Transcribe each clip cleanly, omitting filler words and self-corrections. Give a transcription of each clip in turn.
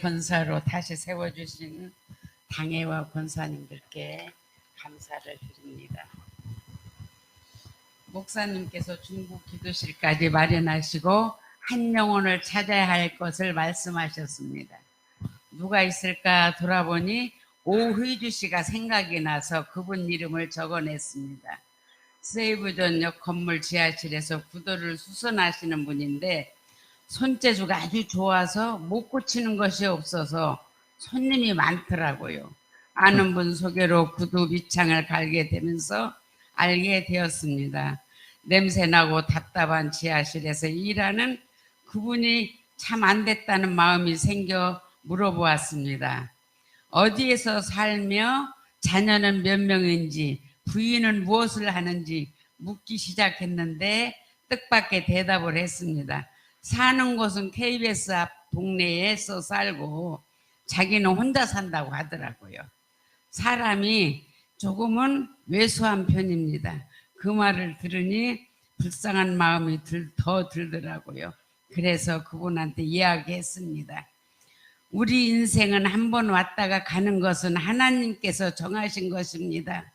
권사로 다시 세워주신 당회와 권사님들께 감사를 드립니다. 목사님께서 중국 기도실까지 마련하시고 한 영혼을 찾아야 할 것을 말씀하셨습니다. 누가 있을까 돌아보니 오휘주 씨가 생각이 나서 그분 이름을 적어냈습니다. 세이브전역 건물 지하실에서 구도를 수선하시는 분인데 손재주가 아주 좋아서 못 고치는 것이 없어서 손님이 많더라고요. 아는 분 소개로 구두 밑창을 갈게 되면서 알게 되었습니다. 냄새나고 답답한 지하실에서 일하는 그분이 참 안 됐다는 마음이 생겨 물어보았습니다. 어디에서 살며 자녀는 몇 명인지 부인은 무엇을 하는지 묻기 시작했는데 뜻밖의 대답을 했습니다. 사는 곳은 KBS 앞 동네에서 살고 자기는 혼자 산다고 하더라고요. 사람이 조금은 왜소한 편입니다. 그 말을 들으니 불쌍한 마음이 더 들더라고요. 그래서 그분한테 이야기했습니다. 우리 인생은 한 번 왔다가 가는 것은 하나님께서 정하신 것입니다.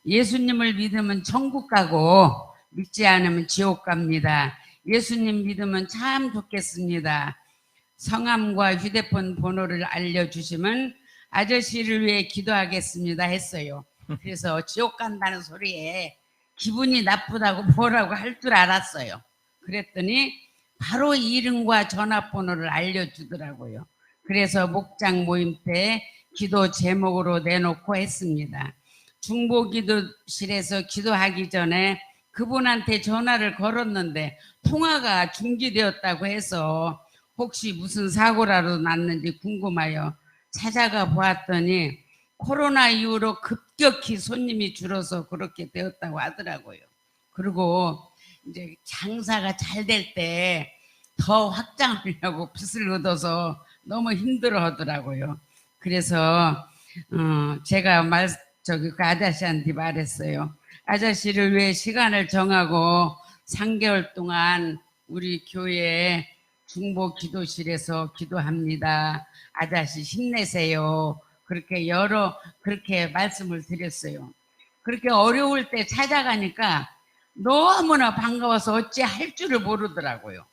예수님을 믿으면 천국 가고 믿지 않으면 지옥 갑니다. 예수님 믿으면 참 좋겠습니다. 성함과 휴대폰 번호를 알려주시면 아저씨를 위해 기도하겠습니다 했어요. 그래서 지옥 간다는 소리에 기분이 나쁘다고 뭐라고 할 줄 알았어요. 그랬더니 바로 이름과 전화번호를 알려주더라고요. 그래서 목장 모임 때 기도 제목으로 내놓고 했습니다. 중보기도실에서 기도하기 전에 그분한테 전화를 걸었는데 통화가 중지되었다고 해서 혹시 무슨 사고라도 났는지 궁금하여 찾아가 보았더니 코로나 이후로 급격히 손님이 줄어서 그렇게 되었다고 하더라고요. 그리고 이제 장사가 잘 될 때 더 확장하려고 빚을 얻어서 너무 힘들어 하더라고요. 그래서 제가 그 아저씨한테 말했어요. 아저씨를 위해 시간을 정하고 3개월 동안 우리 교회 중보 기도실에서 기도합니다. 아저씨 힘내세요. 그렇게 말씀을 드렸어요. 그렇게 어려울 때 찾아가니까 너무나 반가워서 어찌 할 줄을 모르더라고요.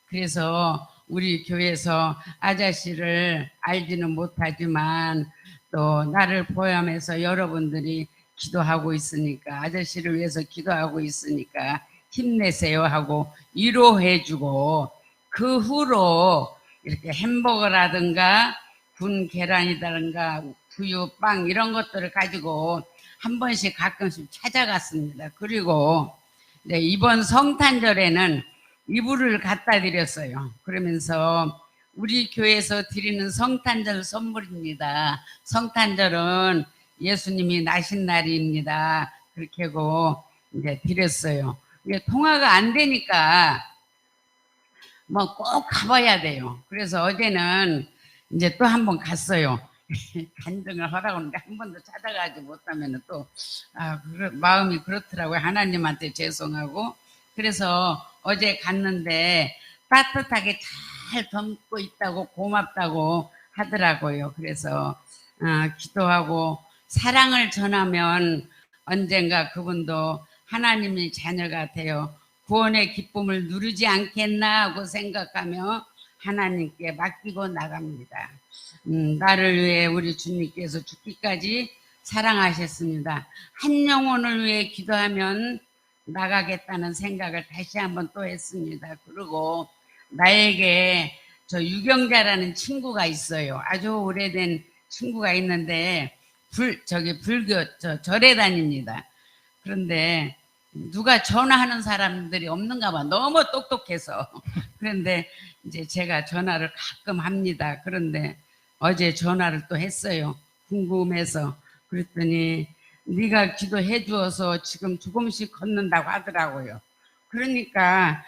그래서 우리 교회에서 아저씨를 알지는 못하지만 또 나를 포함해서 여러분들이 기도하고 있으니까 아저씨를 위해서 기도하고 있으니까 힘내세요 하고 위로해주고 그 후로 이렇게 햄버거라든가 군 계란이라든가 두유, 빵 이런 것들을 가지고 한 번씩 가끔씩 찾아갔습니다. 그리고 이번 성탄절에는 이불을 갖다 드렸어요. 그러면서 우리 교회에서 드리는 성탄절 선물입니다. 성탄절은 예수님이 나신 날입니다. 그렇게 하고 이제 드렸어요. 이게 통화가 안 되니까 뭐 꼭 가봐야 돼요. 그래서 어제는 이제 또 한 번 갔어요. 간증을 하라고 하는데 한 번도 찾아가지 못하면 또 마음이 그렇더라고요. 하나님한테 죄송하고. 그래서 어제 갔는데 따뜻하게 잘 덮고 있다고 고맙다고 하더라고요. 그래서 기도하고 사랑을 전하면 언젠가 그분도 하나님의 자녀가 되어 구원의 기쁨을 누리지 않겠나 하고 생각하며 하나님께 맡기고 나갑니다. 나를 위해 우리 주님께서 죽기까지 사랑하셨습니다. 한 영혼을 위해 기도하면 나가겠다는 생각을 다시 한번 또 했습니다. 그리고 나에게 저 유경자라는 친구가 있어요. 아주 오래된 친구가 있는데 불교 절에 다닙니다. 그런데 누가 전화하는 사람들이 없는가 봐. 너무 똑똑해서. 그런데 이제 제가 전화를 가끔 합니다. 그런데 어제 전화를 또 했어요. 궁금해서. 그랬더니 네가 기도해 주어서 지금 조금씩 걷는다고 하더라고요. 그러니까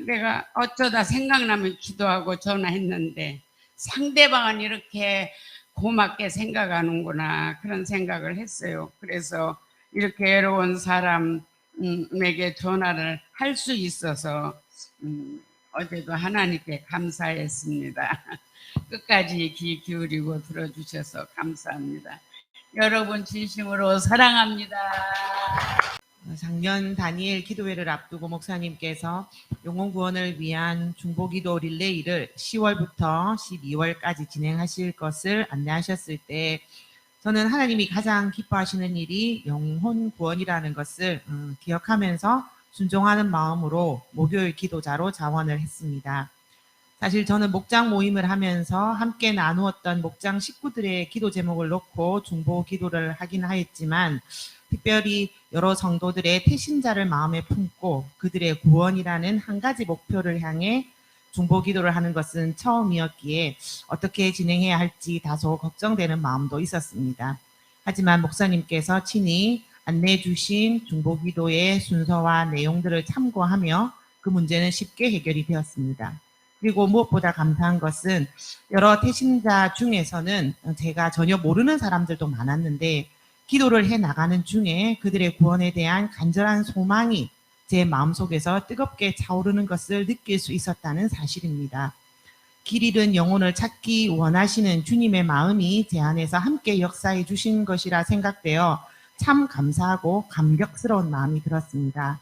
내가 어쩌다 생각나면 기도하고 전화했는데 상대방은 이렇게 고맙게 생각하는구나 그런 생각을 했어요. 그래서 이렇게 외로운 사람에게 전화를 할 수 있어서 어제도 하나님께 감사했습니다. 끝까지 귀 기울이고 들어주셔서 감사합니다. 여러분 진심으로 사랑합니다. 작년 다니엘 기도회를 앞두고 목사님께서 영혼 구원을 위한 중보기도 릴레이를 10월부터 12월까지 진행하실 것을 안내하셨을 때 저는 하나님이 가장 기뻐하시는 일이 영혼 구원이라는 것을 기억하면서 순종하는 마음으로 목요일 기도자로 자원을 했습니다. 사실 저는 목장 모임을 하면서 함께 나누었던 목장 식구들의 기도 제목을 놓고 중보 기도를 하긴 하였지만 특별히 여러 성도들의 태신자를 마음에 품고 그들의 구원이라는 한 가지 목표를 향해 중보 기도를 하는 것은 처음이었기에 어떻게 진행해야 할지 다소 걱정되는 마음도 있었습니다. 하지만 목사님께서 친히 안내해 주신 중보 기도의 순서와 내용들을 참고하며 그 문제는 쉽게 해결이 되었습니다. 그리고 무엇보다 감사한 것은 여러 태신자 중에서는 제가 전혀 모르는 사람들도 많았는데 기도를 해 나가는 중에 그들의 구원에 대한 간절한 소망이 제 마음속에서 뜨겁게 차오르는 것을 느낄 수 있었다는 사실입니다. 길 잃은 영혼을 찾기 원하시는 주님의 마음이 제 안에서 함께 역사해 주신 것이라 생각되어 참 감사하고 감격스러운 마음이 들었습니다.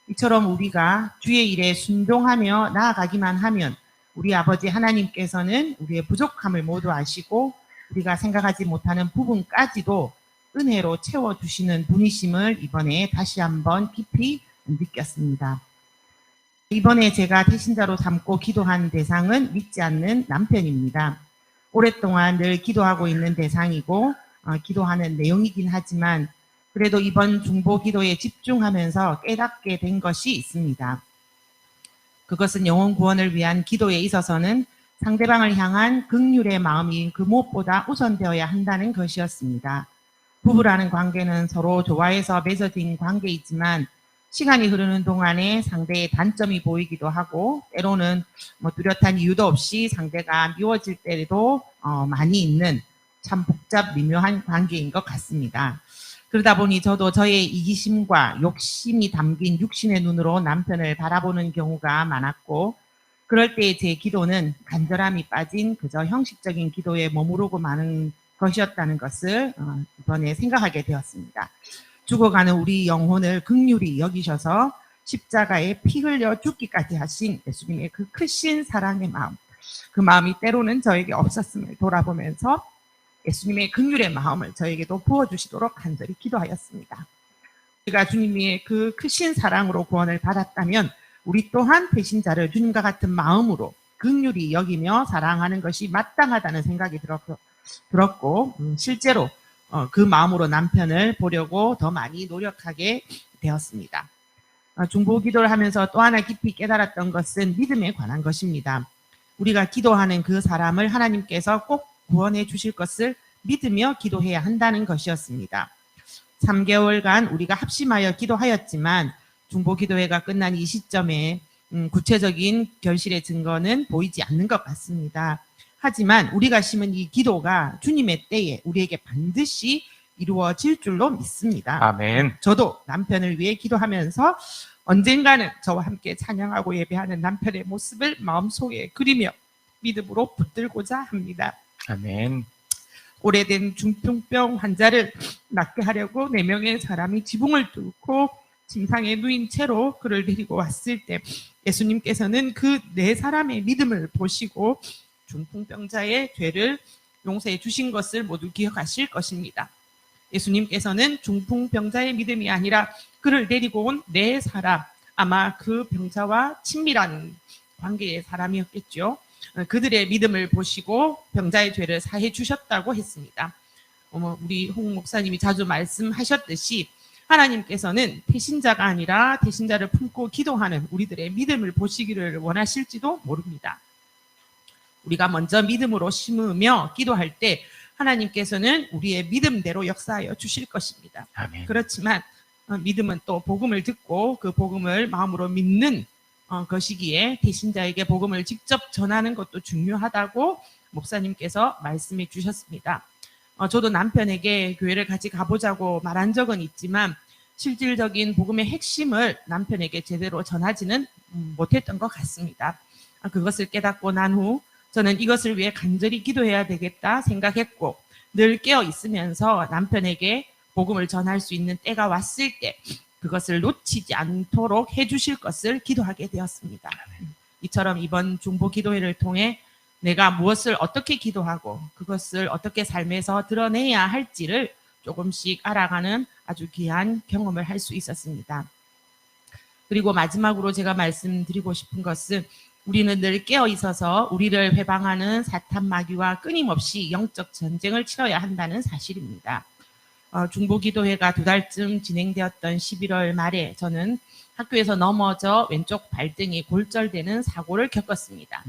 이처럼 우리가 주의 일에 순종하며 나아가기만 하면 우리 아버지 하나님께서는 우리의 부족함을 모두 아시고 우리가 생각하지 못하는 부분까지도 은혜로 채워주시는 분이심을 이번에 다시 한번 깊이 느꼈습니다. 이번에 제가 태신자로 삼고 기도한 대상은 믿지 않는 남편입니다. 오랫동안 늘 기도하고 있는 대상이고 기도하는 내용이긴 하지만 그래도 이번 중보 기도에 집중하면서 깨닫게 된 것이 있습니다. 그것은 영혼 구원을 위한 기도에 있어서는 상대방을 향한 긍휼의 마음이 그 무엇보다 우선되어야 한다는 것이었습니다. 부부라는 관계는 서로 좋아해서 맺어진 관계이지만 시간이 흐르는 동안에 상대의 단점이 보이기도 하고 때로는 뚜렷한 이유도 없이 상대가 미워질 때도 많이 있는 참 복잡 미묘한 관계인 것 같습니다. 그러다 보니 저도 저의 이기심과 욕심이 담긴 육신의 눈으로 남편을 바라보는 경우가 많았고 그럴 때 제 기도는 간절함이 빠진 그저 형식적인 기도에 머무르고 마는 것이었다는 것을 이번에 생각하게 되었습니다. 죽어가는 우리 영혼을 긍휼히 여기셔서 십자가에 피 흘려 죽기까지 하신 예수님의 그 크신 사랑의 마음, 그 마음이 때로는 저에게 없었음을 돌아보면서 예수님의 긍휼의 마음을 저에게도 부어주시도록 간절히 기도하였습니다. 우리가 주님의 그 크신 사랑으로 구원을 받았다면 우리 또한 배신자를 주님과 같은 마음으로 긍휼히 여기며 사랑하는 것이 마땅하다는 생각이 들었고 실제로 그 마음으로 남편을 보려고 더 많이 노력하게 되었습니다. 중보 기도를 하면서 또 하나 깊이 깨달았던 것은 믿음에 관한 것입니다. 우리가 기도하는 그 사람을 하나님께서 꼭 구원해 주실 것을 믿으며 기도해야 한다는 것이었습니다. 3개월간 우리가 합심하여 기도하였지만 중보기도회가 끝난 이 시점에 구체적인 결실의 증거는 보이지 않는 것 같습니다. 하지만 우리가 심은 이 기도가 주님의 때에 우리에게 반드시 이루어질 줄로 믿습니다. 아멘. 저도 남편을 위해 기도하면서 언젠가는 저와 함께 찬양하고 예배하는 남편의 모습을 마음속에 그리며 믿음으로 붙들고자 합니다. 아멘. 오래된 중풍병 환자를 낫게 하려고 4명의 사람이 지붕을 뚫고 침상에 누인 채로 그를 데리고 왔을 때 예수님께서는 그 4사람의 믿음을 보시고 중풍병자의 죄를 용서해 주신 것을 모두 기억하실 것입니다. 예수님께서는 중풍병자의 믿음이 아니라 그를 데리고 온 4사람, 아마 그 병자와 친밀한 관계의 사람이었겠죠. 그들의 믿음을 보시고 병자의 죄를 사해 주셨다고 했습니다. 우리 홍 목사님이 자주 말씀하셨듯이 하나님께서는 태신자가 아니라 태신자를 품고 기도하는 우리들의 믿음을 보시기를 원하실지도 모릅니다. 우리가 먼저 믿음으로 심으며 기도할 때 하나님께서는 우리의 믿음대로 역사하여 주실 것입니다. 아멘. 그렇지만 믿음은 또 복음을 듣고 그 복음을 마음으로 믿는 것이기에 태신자에게 복음을 직접 전하는 것도 중요하다고 목사님께서 말씀해 주셨습니다. 저도 남편에게 교회를 같이 가보자고 말한 적은 있지만 실질적인 복음의 핵심을 남편에게 제대로 전하지는 못했던 것 같습니다. 그것을 깨닫고 난 후 저는 이것을 위해 간절히 기도해야 되겠다 생각했고, 늘 깨어 있으면서 남편에게 복음을 전할 수 있는 때가 왔을 때 그것을 놓치지 않도록 해주실 것을 기도하게 되었습니다. 이처럼 이번 중보 기도회를 통해 내가 무엇을 어떻게 기도하고 그것을 어떻게 삶에서 드러내야 할지를 조금씩 알아가는 아주 귀한 경험을 할 수 있었습니다. 그리고 마지막으로 제가 말씀드리고 싶은 것은, 우리는 늘 깨어 있어서 우리를 회방하는 사탄 마귀와 끊임없이 영적 전쟁을 치러야 한다는 사실입니다. 중보기도회가 2달쯤 진행되었던 11월 말에 저는 학교에서 넘어져 왼쪽 발등이 골절되는 사고를 겪었습니다.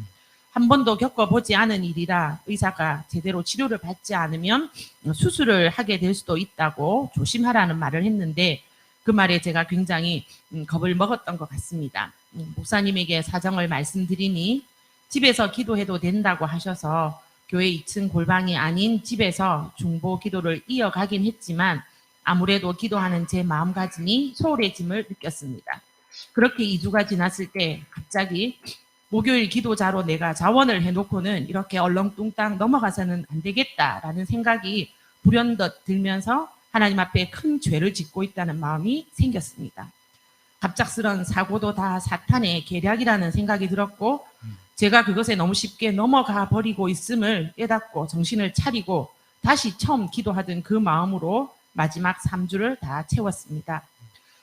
한 번도 겪어보지 않은 일이라 의사가 제대로 치료를 받지 않으면 수술을 하게 될 수도 있다고 조심하라는 말을 했는데, 그 말에 제가 굉장히 겁을 먹었던 것 같습니다. 목사님에게 사정을 말씀드리니 집에서 기도해도 된다고 하셔서 교회 2층 골방이 아닌 집에서 중보 기도를 이어가긴 했지만 아무래도 기도하는 제 마음가짐이 소홀해짐을 느꼈습니다. 그렇게 2주가 지났을 때 갑자기 목요일 기도자로 내가 자원을 해놓고는 이렇게 얼렁뚱땅 넘어가서는 안 되겠다라는 생각이 불현듯 들면서 하나님 앞에 큰 죄를 짓고 있다는 마음이 생겼습니다. 갑작스런 사고도 다 사탄의 계략이라는 생각이 들었고, 제가 그것에 너무 쉽게 넘어가 버리고 있음을 깨닫고 정신을 차리고 다시 처음 기도하던 그 마음으로 마지막 3주를 다 채웠습니다.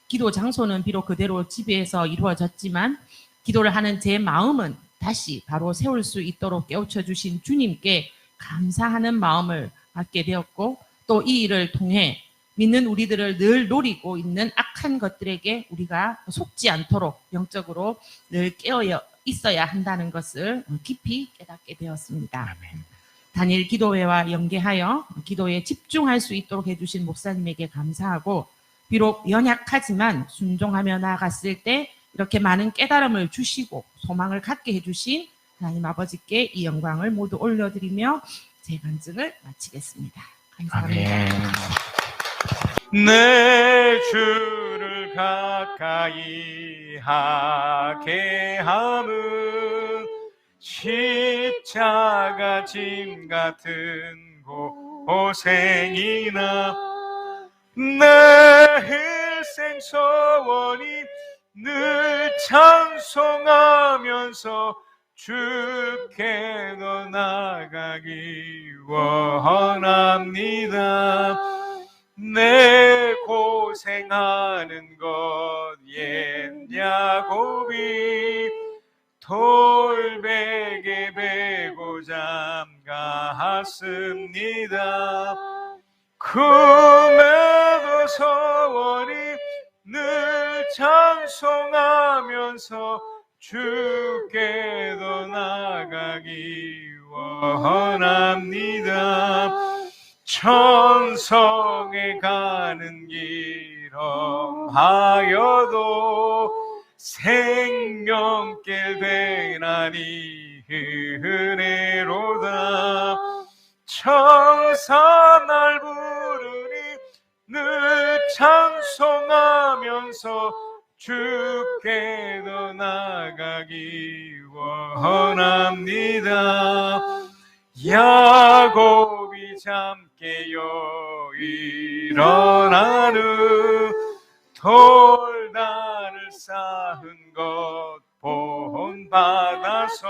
기도 장소는 비록 그대로 집에서 이루어졌지만 기도를 하는 제 마음은 다시 바로 세울 수 있도록 깨우쳐 주신 주님께 감사하는 마음을 갖게 되었고, 또 이 일을 통해 믿는 우리들을 늘 노리고 있는 악한 것들에게 우리가 속지 않도록 영적으로 늘 깨어 있어야 한다는 것을 깊이 깨닫게 되었습니다. 단일 기도회와 연계하여 기도에 집중할 수 있도록 해주신 목사님에게 감사하고, 비록 연약하지만 순종하며 나아갔을 때 이렇게 많은 깨달음을 주시고 소망을 갖게 해주신 하나님 아버지께 이 영광을 모두 올려드리며 제 간증을 마치겠습니다. 감사합니다. 내 주를 가까이 하게 함은 십자가 짐 같은 고생이나 내 일생 소원이 늘 찬송하면서 주께 더 나가기 원합니다. 내 고생하는 것 옛 야곱이 돌베개 베고 잠갔습니다. 금에도 소원이 늘 찬송하면서 주께 더 나가기 원합니다. 천성에 가는 길 험하여도 생명길 배나니 은혜로다. 천사 날 부르니 늘 찬송하면서 주께 더 나가기 원합니다. 야곱이 잠 깨어 일어나는 돌단을 쌓은 것 본받아서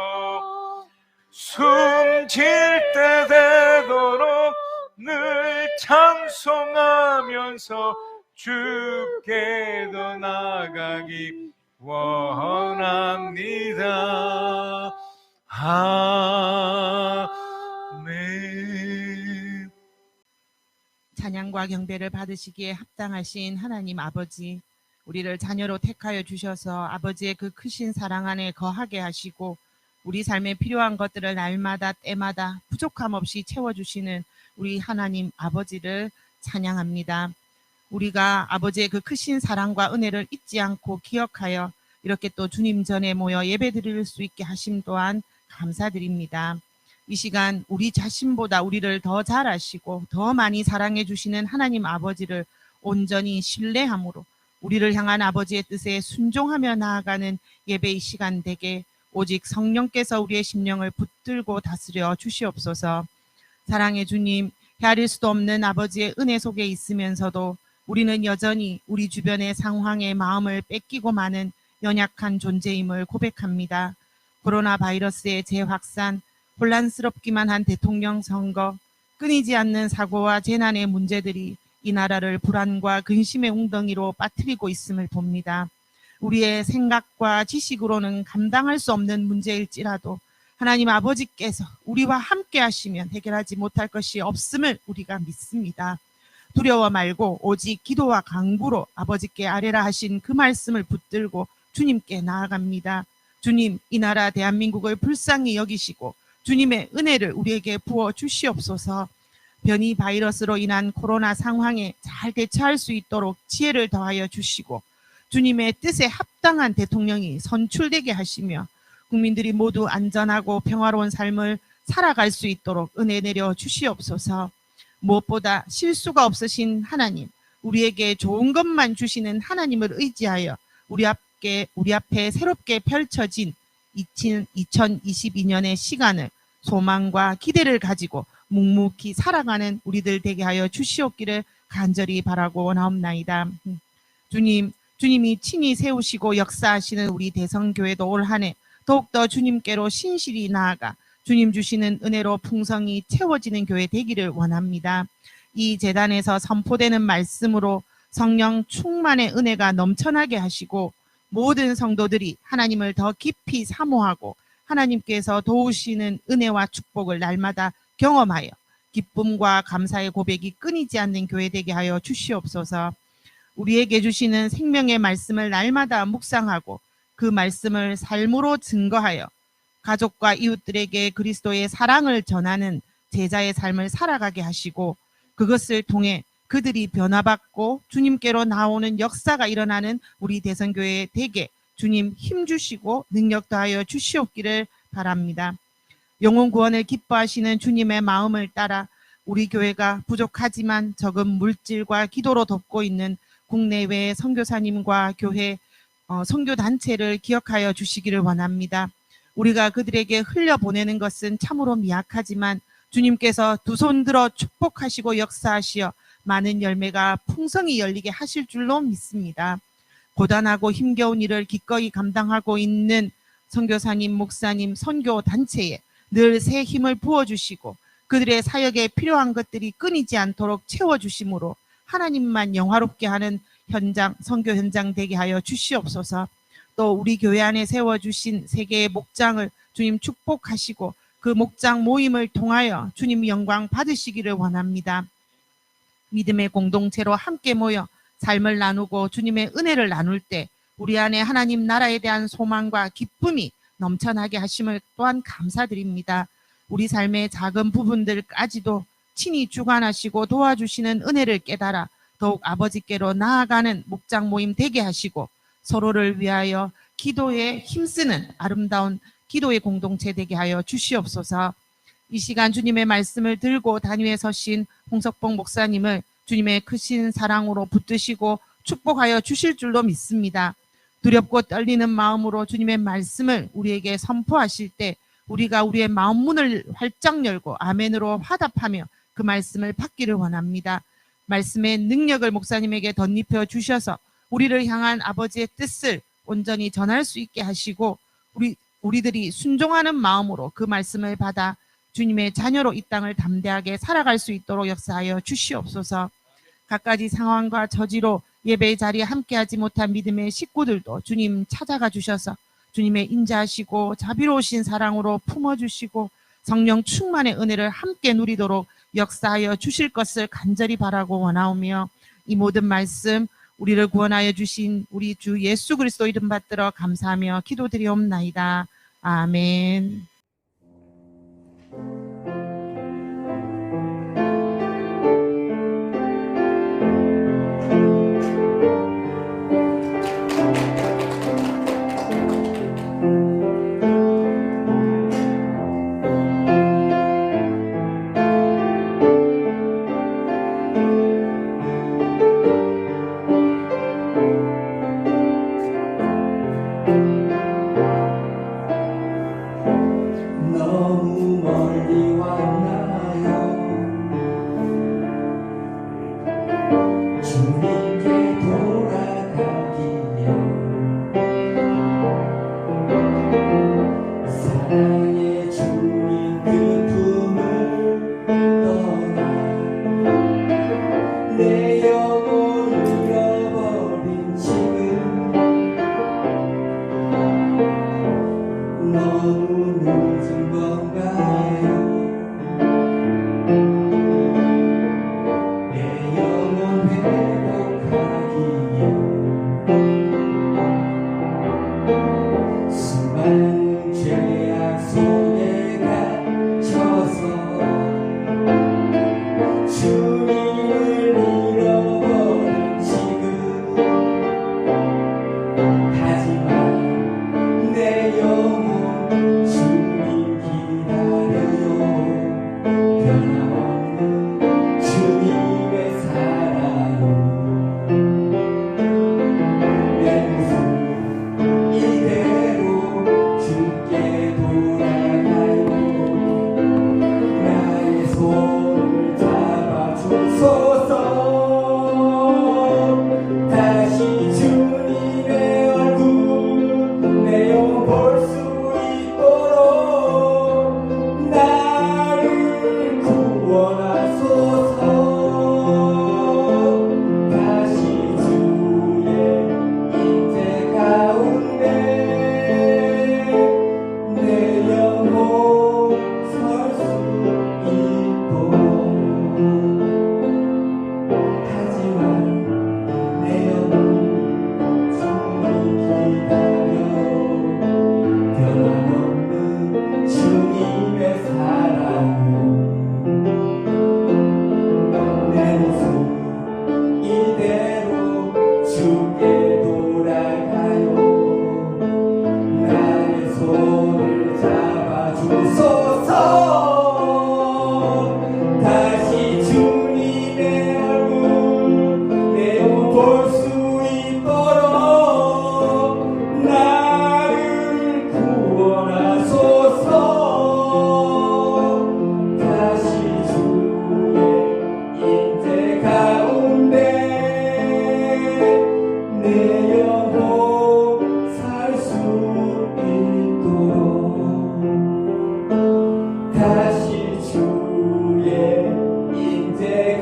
숨질 때 되도록 늘 찬송하면서 주께 더 나가기 원합니다. 아멘. 찬양과 경배를 받으시기에 합당하신 하나님 아버지, 우리를 자녀로 택하여 주셔서 아버지의 그 크신 사랑 안에 거하게 하시고 우리 삶에 필요한 것들을 날마다 때마다 부족함 없이 채워주시는 우리 하나님 아버지를 찬양합니다. 우리가 아버지의 그 크신 사랑과 은혜를 잊지 않고 기억하여 이렇게 또 주님 전에 모여 예배드릴 수 있게 하심 또한 감사드립니다. 이 시간 우리 자신보다 우리를 더 잘 아시고 더 많이 사랑해 주시는 하나님 아버지를 온전히 신뢰함으로 우리를 향한 아버지의 뜻에 순종하며 나아가는 예배의 시간 되게 오직 성령께서 우리의 심령을 붙들고 다스려 주시옵소서. 사랑의 주님, 헤아릴 수도 없는 아버지의 은혜 속에 있으면서도 우리는 여전히 우리 주변의 상황에 마음을 뺏기고 마는 연약한 존재임을 고백합니다. 코로나 바이러스의 재확산, 혼란스럽기만 한 대통령 선거, 끊이지 않는 사고와 재난의 문제들이 이 나라를 불안과 근심의 웅덩이로 빠뜨리고 있음을 봅니다. 우리의 생각과 지식으로는 감당할 수 없는 문제일지라도 하나님 아버지께서 우리와 함께 하시면 해결하지 못할 것이 없음을 우리가 믿습니다. 두려워 말고 오직 기도와 간구로 아버지께 아뢰라 하신 그 말씀을 붙들고 주님께 나아갑니다. 주님, 이 나라 대한민국을 불쌍히 여기시고 주님의 은혜를 우리에게 부어 주시옵소서. 변이 바이러스로 인한 코로나 상황에 잘 대처할 수 있도록 지혜를 더하여 주시고 주님의 뜻에 합당한 대통령이 선출되게 하시며 국민들이 모두 안전하고 평화로운 삶을 살아갈 수 있도록 은혜 내려 주시옵소서. 무엇보다 실수가 없으신 하나님, 우리에게 좋은 것만 주시는 하나님을 의지하여 우리 앞에 새롭게 펼쳐진 2022년의 시간을 소망과 기대를 가지고 묵묵히 살아가는 우리들 되게 하여 주시옵기를 간절히 바라고 원하옵나이다. 주님이 친히 세우시고 역사하시는 우리 대성교회도 올 한 해 더욱더 주님께로 신실히 나아가 주님 주시는 은혜로 풍성히 채워지는 교회 되기를 원합니다. 이 제단에서 선포되는 말씀으로 성령 충만의 은혜가 넘쳐나게 하시고 모든 성도들이 하나님을 더 깊이 사모하고 하나님께서 도우시는 은혜와 축복을 날마다 경험하여 기쁨과 감사의 고백이 끊이지 않는 교회 되게 하여 주시옵소서. 우리에게 주시는 생명의 말씀을 날마다 묵상하고 그 말씀을 삶으로 증거하여 가족과 이웃들에게 그리스도의 사랑을 전하는 제자의 삶을 살아가게 하시고 그것을 통해 그들이 변화받고 주님께로 나오는 역사가 일어나는 우리 대선교회 되게 주님 힘주시고 능력 더하여 주시옵기를 바랍니다. 영혼 구원을 기뻐하시는 주님의 마음을 따라 우리 교회가 부족하지만 적은 물질과 기도로 돕고 있는 국내외 선교사님과 교회 선교단체를 기억하여 주시기를 원합니다. 우리가 그들에게 흘려보내는 것은 참으로 미약하지만 주님께서 두 손 들어 축복하시고 역사하시어 많은 열매가 풍성히 열리게 하실 줄로 믿습니다. 고단하고 힘겨운 일을 기꺼이 감당하고 있는 선교사님, 목사님, 선교단체에 늘 새 힘을 부어주시고 그들의 사역에 필요한 것들이 끊이지 않도록 채워주심으로 하나님만 영화롭게 하는 선교 현장 되게 하여 주시옵소서. 또 우리 교회 안에 세워주신 세 개의 목장을 주님 축복하시고 그 목장 모임을 통하여 주님 영광 받으시기를 원합니다. 믿음의 공동체로 함께 모여 삶을 나누고 주님의 은혜를 나눌 때 우리 안에 하나님 나라에 대한 소망과 기쁨이 넘쳐나게 하심을 또한 감사드립니다. 우리 삶의 작은 부분들까지도 친히 주관하시고 도와주시는 은혜를 깨달아 더욱 아버지께로 나아가는 목장 모임 되게 하시고 서로를 위하여 기도에 힘쓰는 아름다운 기도의 공동체 되게 하여 주시옵소서. 이 시간 주님의 말씀을 들고 단위에 서신 홍석봉 목사님을 주님의 크신 사랑으로 붙드시고 축복하여 주실 줄로 믿습니다. 두렵고 떨리는 마음으로 주님의 말씀을 우리에게 선포하실 때 우리가 우리의 마음 문을 활짝 열고 아멘으로 화답하며 그 말씀을 받기를 원합니다. 말씀의 능력을 목사님에게 덧입혀 주셔서 우리를 향한 아버지의 뜻을 온전히 전할 수 있게 하시고 우리들이 순종하는 마음으로 그 말씀을 받아 주님의 자녀로 이 땅을 담대하게 살아갈 수 있도록 역사하여 주시옵소서. 갖가지 상황과 저지로 예배의 자리에 함께하지 못한 믿음의 식구들도 주님 찾아가 주셔서 주님의 인자하시고 자비로우신 사랑으로 품어주시고 성령 충만의 은혜를 함께 누리도록 역사하여 주실 것을 간절히 바라고 원하오며 이 모든 말씀 우리를 구원하여 주신 우리 주 예수 그리스도 이름 받들어 감사하며 기도드리옵나이다. 아멘.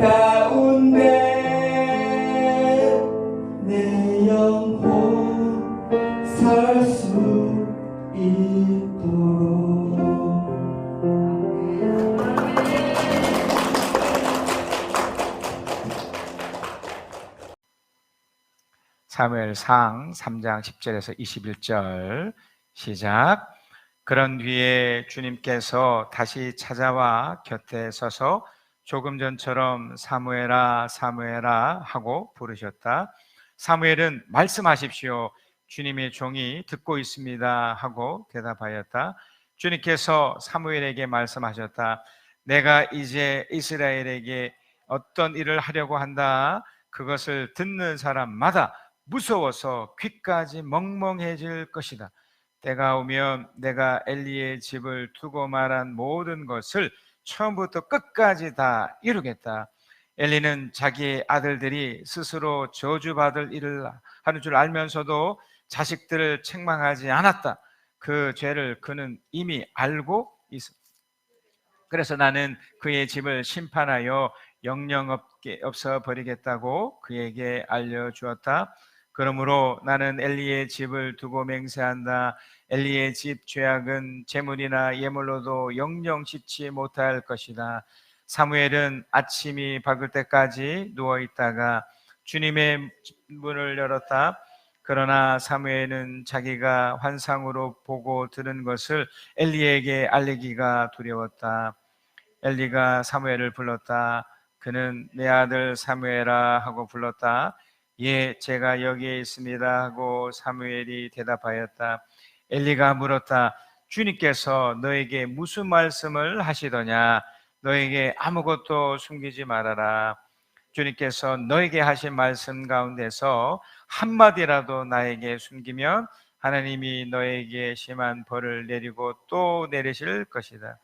가운데 내 영혼 살 수 있도록. 사무엘상 3장 10절에서 21절 시작. 그런 뒤에 주님께서 다시 찾아와 곁에 서서 조금 전처럼 사무엘아 사무엘아 하고 부르셨다. 사무엘은 말씀하십시오. 주님의 종이 듣고 있습니다 하고 대답하였다. 주님께서 사무엘에게 말씀하셨다. 내가 이제 이스라엘에게 어떤 일을 하려고 한다. 그것을 듣는 사람마다 무서워서 귀까지 멍멍해질 것이다. 때가 오면 내가 엘리의 집을 두고 말한 모든 것을 처음부터 끝까지 다 이루겠다. 엘리는 자기의 아들들이 스스로 저주받을 일을 하는 줄 알면서도 자식들을 책망하지 않았다. 그 죄를 그는 이미 알고 있었다. 그래서 나는 그의 집을 심판하여 영영 없어 버리겠다고 그에게 알려주었다. 그러므로 나는 엘리의 집을 두고 맹세한다. 엘리의 집 죄악은 제물이나 예물로도 영영 씻지 못할 것이다. 사무엘은 아침이 밝을 때까지 누워 있다가 주님의 문을 열었다. 그러나 사무엘은 자기가 환상으로 보고 들은 것을 엘리에게 알리기가 두려웠다. 엘리가 사무엘을 불렀다. 그는 내 아들 사무엘아 하고 불렀다. 예, 제가 여기에 있습니다 하고 사무엘이 대답하였다. 엘리가 물었다. 주님께서 너에게 무슨 말씀을 하시더냐? 너에게 아무것도 숨기지 말아라. 주님께서 너에게 하신 말씀 가운데서 한마디라도 나에게 숨기면 하나님이 너에게 심한 벌을 내리고 또 내리실 것이다.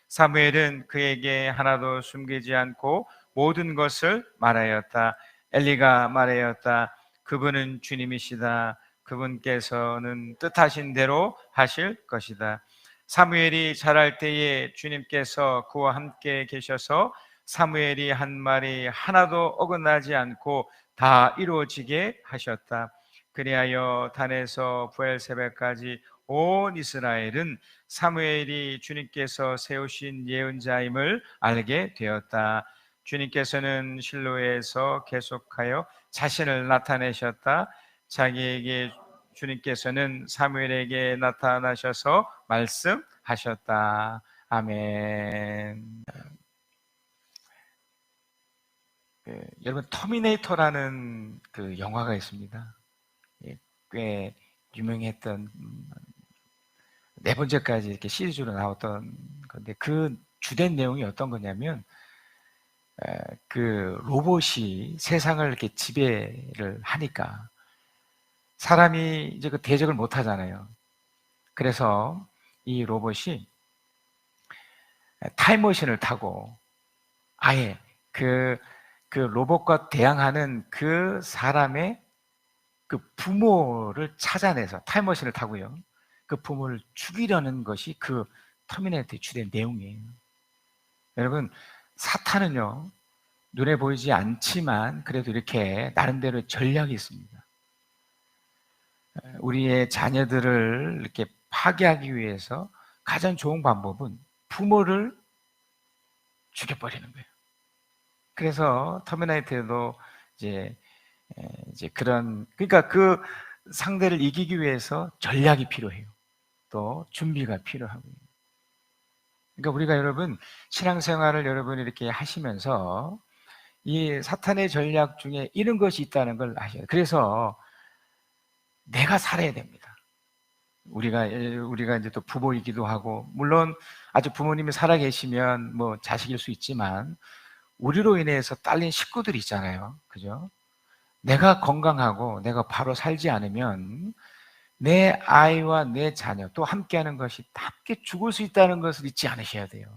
사무엘은 그에게 하나도 숨기지 않고 모든 것을 말하였다. 엘리가 말하였다. 그분은 주님이시다. 그분께서는 뜻하신 대로 하실 것이다. 사무엘이 자랄 때에 주님께서 그와 함께 계셔서 사무엘이 한 말이 하나도 어긋나지 않고 다 이루어지게 하셨다. 그리하여 단에서 부엘세바까지 온 이스라엘은 사무엘이 주님께서 세우신 예언자임을 알게 되었다. 주님께서는 실로에서 계속하여 자신을 나타내셨다. 자기에게 주님께서는 사무엘에게 나타나셔서 말씀하셨다. 아멘. 여러분 터미네이터라는 그 영화가 있습니다. 꽤 유명했던 네 번째까지 이렇게 시리즈로 나왔던 건데 그 주된 내용이 어떤 거냐면 그 로봇이 세상을 이렇게 지배를 하니까 사람이 이제 그 대적을 못 하잖아요. 그래서 이 로봇이 타임머신을 타고 아예 그 로봇과 대항하는 그 사람의 그 부모를 찾아내서 타임머신을 타고요. 그 부모를 죽이려는 것이 그 터미네이터의 주된 내용이에요. 여러분, 사탄은요, 눈에 보이지 않지만 그래도 이렇게 나름대로 전략이 있습니다. 우리의 자녀들을 이렇게 파괴하기 위해서 가장 좋은 방법은 부모를 죽여버리는 거예요. 그래서 터미네이터도 이제 그런, 그러니까 그 상대를 이기기 위해서 전략이 필요해요. 또 준비가 필요하고요. 그러니까 우리가 여러분 신앙생활을 여러분이 이렇게 하시면서 이 사탄의 전략 중에 이런 것이 있다는 걸 아셔야 돼요. 그래서 내가 살아야 됩니다. 우리가 이제 또 부모이기도 하고, 물론 아주 부모님이 살아 계시면 뭐 자식일 수 있지만 우리로 인해서 딸린 식구들이 있잖아요. 그죠? 내가 건강하고 내가 바로 살지 않으면 내 아이와 내 자녀 또 함께하는 것이 함께 죽을 수 있다는 것을 잊지 않으셔야 돼요.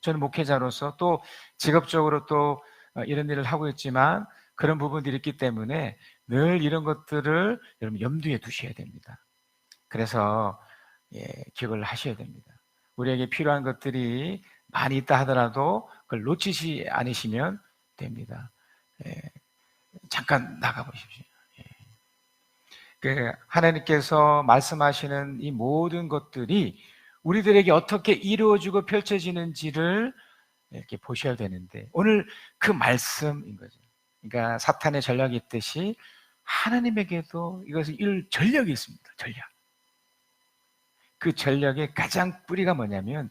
저는 목회자로서 또 직업적으로 또 이런 일을 하고 있지만 그런 부분들이 있기 때문에 늘 이런 것들을 여러분 염두에 두셔야 됩니다. 그래서 기억을 하셔야 됩니다. 우리에게 필요한 것들이 많이 있다 하더라도 그걸 놓치지 않으시면 됩니다. 예, 잠깐 나가 보십시오. 하나님께서 말씀하시는 이 모든 것들이 우리들에게 어떻게 이루어지고 펼쳐지는지를 이렇게 보셔야 되는데, 오늘 그 말씀인 거죠. 그러니까 사탄의 전략이 있듯이 하나님에게도 이것은 전력이 있습니다. 전략. 그 전략의 가장 뿌리가 뭐냐면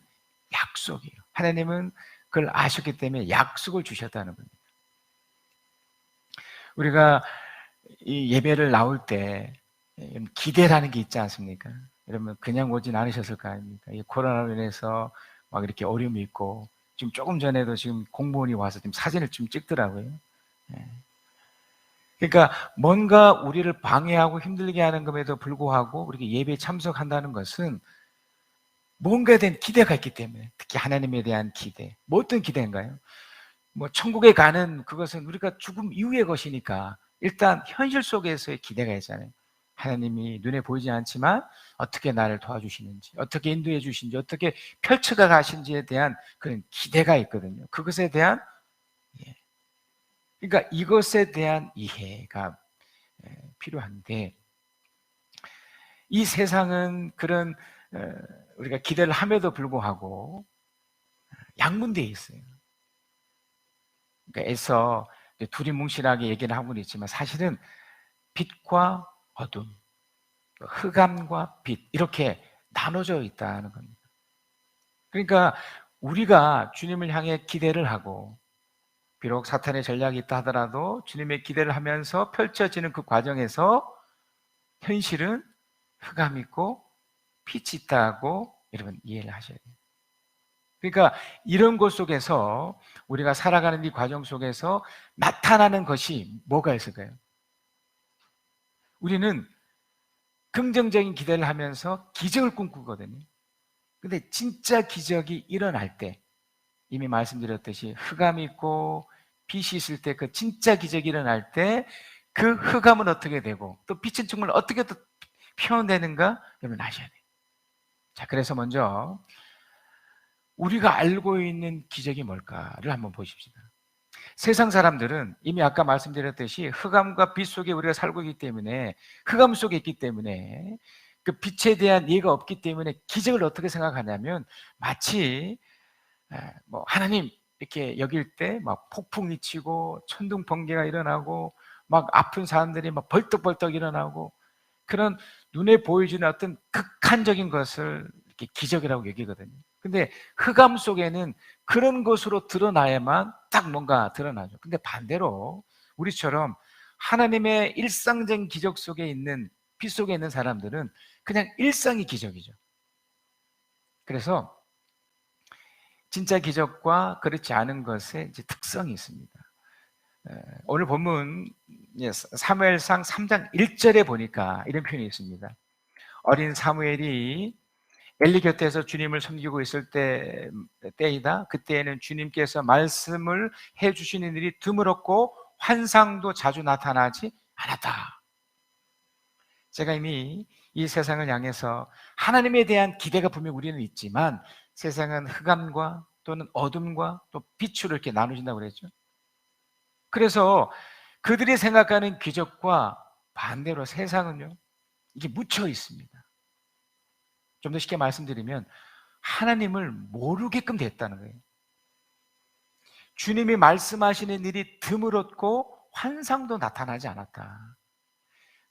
약속이에요. 하나님은 그걸 아셨기 때문에 약속을 주셨다는 겁니다. 우리가 이 예배를 나올 때 기대라는 게 있지 않습니까? 여러분 그냥 오진 않으셨을 거 아닙니까? 이 코로나로 인해서 막 이렇게 어려움이 있고, 지금 조금 전에도 지금 공무원이 와서 지금 사진을 좀 찍더라고요. 그러니까 뭔가 우리를 방해하고 힘들게 하는 것에도 불구하고 우리가 예배에 참석한다는 것은 뭔가에 대한 기대가 있기 때문에, 특히 하나님에 대한 기대. 뭐 어떤 기대인가요? 뭐 천국에 가는 그것은 우리가 죽음 이후의 것이니까 일단 현실 속에서의 기대가 있잖아요. 하나님이 눈에 보이지 않지만 어떻게 나를 도와주시는지, 어떻게 인도해 주시는지, 어떻게 펼쳐가 가신지에 대한 그런 기대가 있거든요. 그것에 대한, 그러니까 이것에 대한 이해가 필요한데, 이 세상은 그런 우리가 기대를 함에도 불구하고 양분되어 있어요. 그러니까 애써 둘이 뭉실하게 얘기를 하고는 있지만 사실은 빛과 어둠, 흑암과 빛, 이렇게 나눠져 있다는 겁니다. 그러니까 우리가 주님을 향해 기대를 하고, 비록 사탄의 전략이 있다 하더라도 주님의 기대를 하면서 펼쳐지는 그 과정에서 현실은 흑암이 있고 빛이 있다고 여러분 이해를 하셔야 돼요. 그러니까 이런 것 속에서 우리가 살아가는 이 과정 속에서 나타나는 것이 뭐가 있을까요? 우리는 긍정적인 기대를 하면서 기적을 꿈꾸거든요. 근데 진짜 기적이 일어날 때, 이미 말씀드렸듯이 흑암이 있고 빛이 있을 때, 그 진짜 기적이 일어날 때 그 흑암은 어떻게 되고 또 빛은 정말 어떻게 또 표현되는가 여러분 아셔야 돼요. 자, 그래서 먼저 우리가 알고 있는 기적이 뭘까를 한번 보십시다. 세상 사람들은 이미 아까 말씀드렸듯이 흑암과 빛 속에 우리가 살고 있기 때문에, 흑암 속에 있기 때문에 그 빛에 대한 이해가 없기 때문에 기적을 어떻게 생각하냐면 마치 뭐 하나님 이렇게 여길 때 막 폭풍이 치고 천둥 번개가 일어나고 막 아픈 사람들이 막 벌떡벌떡 일어나고 그런 눈에 보여지는 어떤 극한적인 것을 이렇게 기적이라고 얘기거든요. 근데 흑암 속에는 그런 것으로 드러나야만 딱 뭔가 드러나죠. 근데 반대로 우리처럼 하나님의 일상적인 기적 속에 있는, 빛 속에 있는 사람들은 그냥 일상이 기적이죠. 그래서 진짜 기적과 그렇지 않은 것의 이제 특성이 있습니다. 오늘 본문 사무엘상 3장 1절에 보니까 이런 표현이 있습니다. 어린 사무엘이 엘리 곁에서 주님을 섬기고 있을 때이다. 그때에는 주님께서 말씀을 해주시는 일이 드물었고 환상도 자주 나타나지 않았다. 제가 이미 이 세상을 향해서 하나님에 대한 기대가 분명 우리는 있지만 세상은 흑암과 또는 어둠과 또 빛으로 이렇게 나눠진다고 그랬죠. 그래서 그들이 생각하는 기적과 반대로 세상은요, 이게 묻혀 있습니다. 좀 더 쉽게 말씀드리면 하나님을 모르게끔 됐다는 거예요. 주님이 말씀하시는 일이 드물었고 환상도 나타나지 않았다.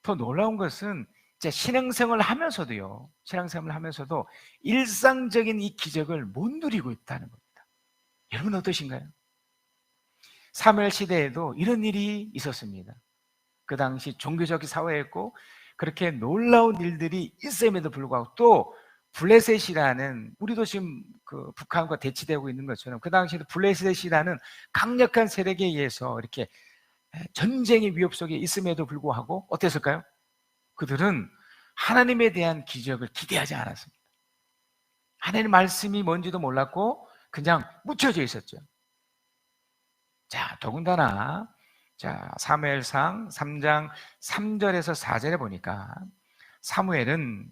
더 놀라운 것은 신앙생활을 하면서도요, 신앙생활을 하면서도 일상적인 이 기적을 못 누리고 있다는 겁니다. 여러분 어떠신가요? 사무엘 시대에도 이런 일이 있었습니다. 그 당시 종교적 사회였고 그렇게 놀라운 일들이 있음에도 불구하고 또 블레셋이라는, 우리도 지금 그 북한과 대치되고 있는 것처럼 그 당시에도 블레셋이라는 강력한 세력에 의해서 이렇게 전쟁의 위협 속에 있음에도 불구하고 어땠을까요? 그들은 하나님에 대한 기적을 기대하지 않았습니다. 하나님의 말씀이 뭔지도 몰랐고 그냥 묻혀져 있었죠. 자, 더군다나 사무엘상 3장 3절에서 4절에 보니까 사무엘은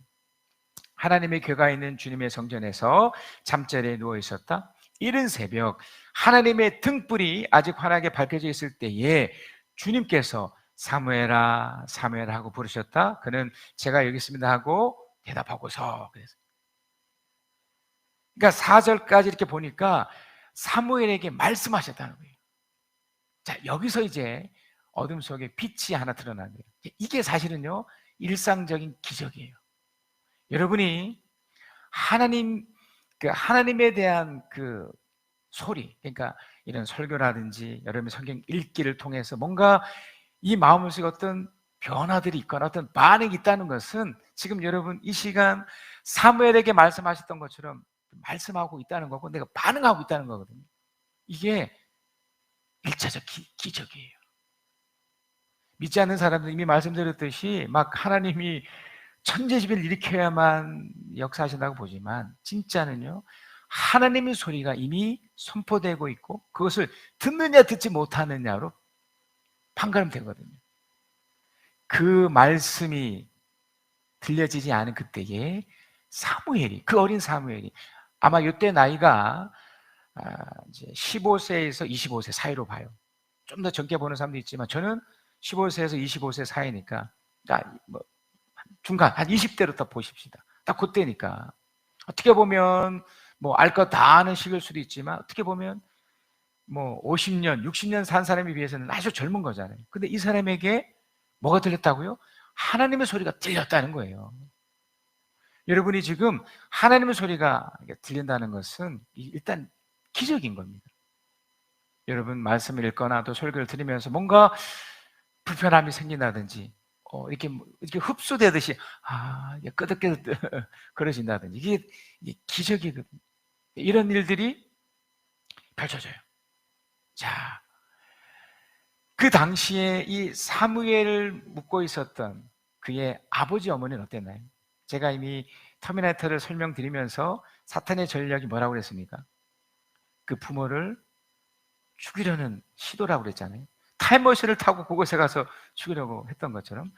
하나님의 궤가 있는 주님의 성전에서 잠자리에 누워 있었다. 이른 새벽 하나님의 등불이 아직 환하게 밝혀져 있을 때에 주님께서 사무엘아 사무엘아 하고 부르셨다. 그는 제가 여기 있습니다 하고 대답하고서 그래서 그러니까 4절까지 이렇게 보니까 사무엘에게 말씀하셨다는 거예요. 자, 여기서 이제 어둠 속에 빛이 하나 드러난 거예요. 이게 사실은요, 일상적인 기적이에요. 여러분이 하나님에 대한 그 소리, 그러니까 이런 설교라든지 여러분의 성경 읽기를 통해서 뭔가 이 마음속에 어떤 변화들이 있거나 어떤 반응이 있다는 것은 지금 여러분 이 시간 사무엘에게 말씀하셨던 것처럼 말씀하고 있다는 거고 내가 반응하고 있다는 거거든요. 이게 일차적 기적이에요. 믿지 않는 사람들은 이미 말씀드렸듯이 막 하나님이 천재지변을 일으켜야만 역사하신다고 보지만 진짜는요, 하나님의 소리가 이미 선포되고 있고 그것을 듣느냐 듣지 못하느냐로 판가름되거든요. 그 말씀이 들려지지 않은 그때에 사무엘이, 그 어린 사무엘이 아마 이때 나이가 이제 15세에서 25세 사이로 봐요. 좀 더 젊게 보는 사람도 있지만 저는 15세에서 25세 사이니까 뭐 중간 한 20대로 딱 보십시다. 딱 그때니까 어떻게 보면 뭐 알 것 다 아는 시기일 수도 있지만 어떻게 보면 뭐 50년, 60년 산 사람에 비해서는 아주 젊은 거잖아요. 근데 이 사람에게 뭐가 들렸다고요? 하나님의 소리가 들렸다는 거예요. 여러분이 지금 하나님의 소리가 들린다는 것은 일단 기적인 겁니다. 여러분 말씀을 읽거나 또 설교를 들으면서 뭔가 불편함이 생긴다든지 이렇게 흡수되듯이 이게 끄덕끄덕 그러신다든지 이게 기적이거든요. 이런 일들이 펼쳐져요. 자, 그 당시에 이 사무엘을 묻고 있었던 그의 아버지 어머니는 어땠나요? 제가 이미 터미네이터를 설명드리면서 사탄의 전략이 뭐라고 그랬습니까? 그 부모를 죽이려는 시도라고 그랬잖아요. 타임머신을 타고 그곳에 가서 죽이려고 했던 것처럼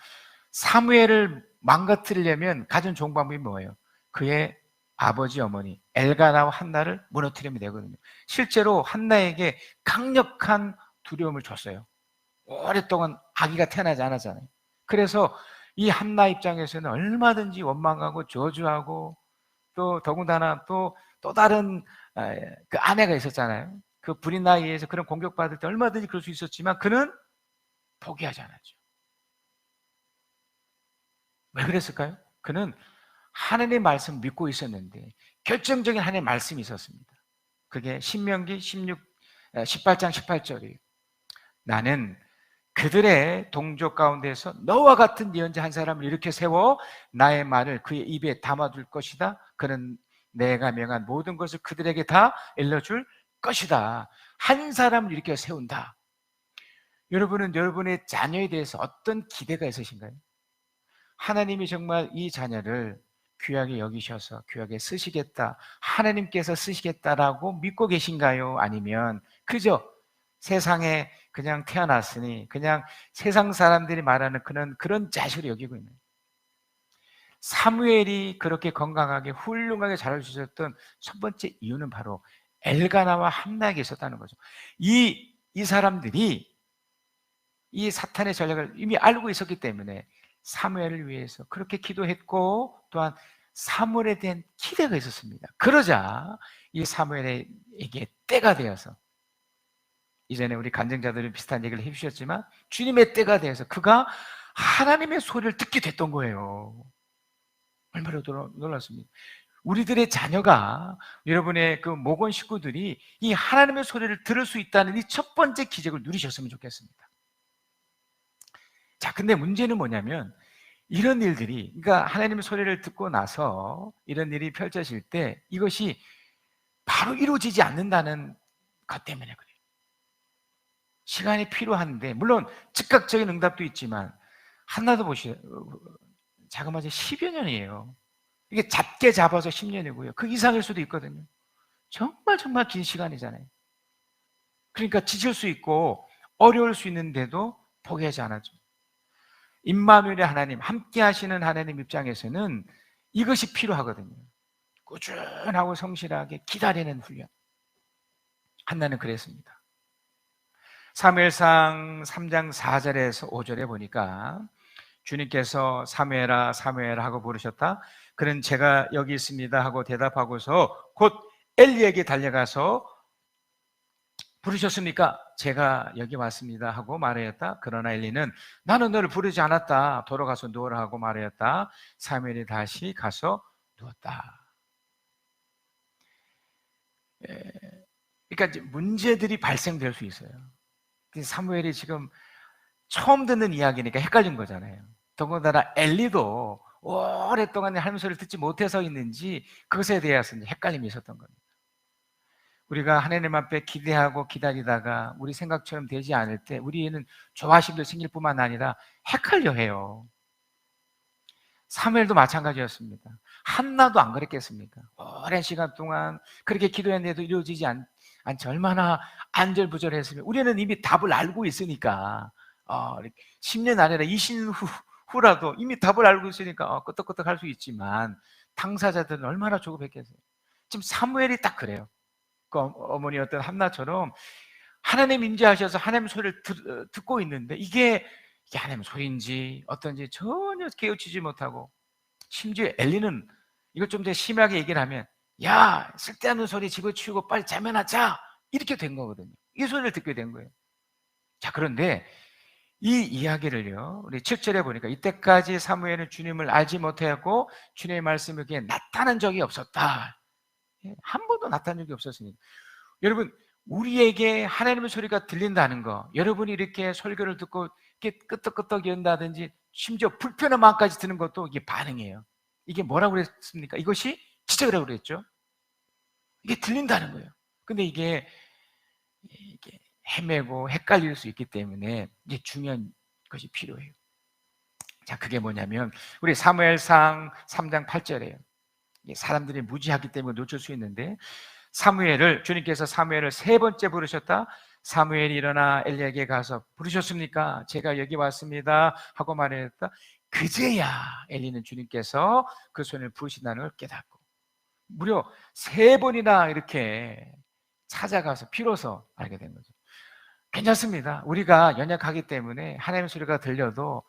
사무엘을 망가뜨리려면 가진 좋은 방법이 뭐예요? 그의 아버지 어머니 엘가나와 한나를 무너뜨리면 되거든요. 실제로 한나에게 강력한 두려움을 줬어요. 오랫동안 아기가 태어나지 않았잖아요. 그래서 이 한나 입장에서는 얼마든지 원망하고 저주하고 또 더군다나 또 다른 그 아내가 있었잖아요. 그 불인 나이에 의해서 그런 공격받을 때 얼마든지 그럴 수 있었지만 그는 포기하지 않았죠. 왜 그랬을까요? 그는 하나님의 말씀을 믿고 있었는데 결정적인 하나님의 말씀이 있었습니다. 그게 신명기 18장 18절이에요. 나는 그들의 동족 가운데서 너와 같은 예언자 한 사람을 이렇게 세워 나의 말을 그의 입에 담아둘 것이다. 그는 내가 명한 모든 것을 그들에게 다 일러줄 것이다. 한 사람을 이렇게 세운다. 여러분은 여러분의 자녀에 대해서 어떤 기대가 있으신가요? 하나님이 정말 이 자녀를 귀하게 여기셔서 귀하게 쓰시겠다, 하나님께서 쓰시겠다라고 믿고 계신가요? 아니면 그저 세상에 그냥 태어났으니 그냥 세상 사람들이 말하는 그런 자식으로 여기고 있는, 사무엘이 그렇게 건강하게 훌륭하게 자라주셨던 첫 번째 이유는 바로 엘가나와 한나에게 있었다는 거죠. 이 사람들이 이 사탄의 전략을 이미 알고 있었기 때문에 사무엘을 위해서 그렇게 기도했고 또한 사무엘에 대한 기대가 있었습니다. 그러자 이 사무엘에게 때가 되어서, 이전에 우리 간증자들이 비슷한 얘기를 해주셨지만 주님의 때가 되어서 그가 하나님의 소리를 듣게 됐던 거예요. 얼마나 놀랐습니다. 우리들의 자녀가, 여러분의 그 모건 식구들이 이 하나님의 소리를 들을 수 있다는 이 첫 번째 기적을 누리셨으면 좋겠습니다. 자, 근데 문제는 뭐냐면 이런 일들이, 그러니까 하나님의 소리를 듣고 나서 이런 일이 펼쳐질 때 이것이 바로 이루어지지 않는다는 것 때문에 그래요. 시간이 필요한데, 물론 즉각적인 응답도 있지만 한나도 보시죠. 자그마치 10여 년이에요. 이게 작게 잡아서 10년이고요. 그 이상일 수도 있거든요. 정말 긴 시간이잖아요. 그러니까 지칠 수 있고 어려울 수 있는데도 포기하지 않았죠. 임마누엘의 하나님, 함께 하시는 하나님 입장에서는 이것이 필요하거든요. 꾸준하고 성실하게 기다리는 훈련. 한나는 그랬습니다. 사무엘상 3장 4절에서 5절에 보니까 주님께서 사무엘아 사무엘아 하고 부르셨다. 그는 제가 여기 있습니다 하고 대답하고서 곧 엘리에게 달려가서 부르셨습니까? 제가 여기 왔습니다 하고 말하였다. 그러나 엘리는 나는 너를 부르지 않았다. 돌아가서 누워라 하고 말하였다. 사무엘이 다시 가서 누웠다. 그러니까 이제 문제들이 발생될 수 있어요. 사무엘이 지금 처음 듣는 이야기니까 헷갈린 거잖아요. 더군다나 엘리도 오랫동안 하나님 소리를 듣지 못해서 있는지 그것에 대해서 헷갈림이 있었던 겁니다. 우리가 하나님 앞에 기대하고 기다리다가 우리 생각처럼 되지 않을 때 우리에는 조바심도 생길 뿐만 아니라 헷갈려 해요. 사무엘도 마찬가지였습니다. 한나도 안 그랬겠습니까? 오랜 시간 동안 그렇게 기도했는데도 이루어지지 않지 얼마나 안절부절했으면 우리는 이미 답을 알고 있으니까 10년 아니라 20년 후라도 이미 답을 알고 있으니까 끄떡끄떡 할 수 있지만 당사자들은 얼마나 조급했겠어요. 지금 사무엘이 딱 그래요. 그 어머니였던 한나처럼 하나님 인지하셔서 하나님 소리를 듣고 있는데 이게 하나님 소리인지 어떤지 전혀 깨우치지 못하고 심지어 엘리는 이걸 좀 더 심하게 얘기를 하면 야 쓸데없는 소리 집어치우고 빨리 잠이나 자 이렇게 된 거거든요. 이 소리를 듣게 된 거예요. 자 그런데 이 이야기를요 우리 7절에 보니까 이때까지 사무엘은 주님을 알지 못하고 주님의 말씀에게 나타난 적이 없었다. 한 번도 나타난 적이 없었으니까 여러분 우리에게 하나님의 소리가 들린다는 거 여러분이 이렇게 설교를 듣고 이렇게 끄떡끄떡 연다든지 심지어 불편한 마음까지 드는 것도 이게 반응이에요. 이게 뭐라고 그랬습니까? 이것이 지적이라고 그랬죠. 이게 들린다는 거예요. 근데 이게 헤매고 헷갈릴 수 있기 때문에 이제 중요한 것이 필요해요. 자, 그게 뭐냐면 우리 사무엘상 3장 8절에요. 사람들이 무지하기 때문에 놓칠 수 있는데 주님께서 사무엘을 세 번째 부르셨다. 사무엘이 일어나 엘리에게 가서 부르셨습니까? 제가 여기 왔습니다 하고 말했다. 그제야 엘리는 주님께서 그 손을 부으신다는 걸 깨닫고 무려 세 번이나 이렇게 찾아가서 비로소 알게 된 거죠. 괜찮습니다. 우리가 연약하기 때문에 하나님의 소리가 들려도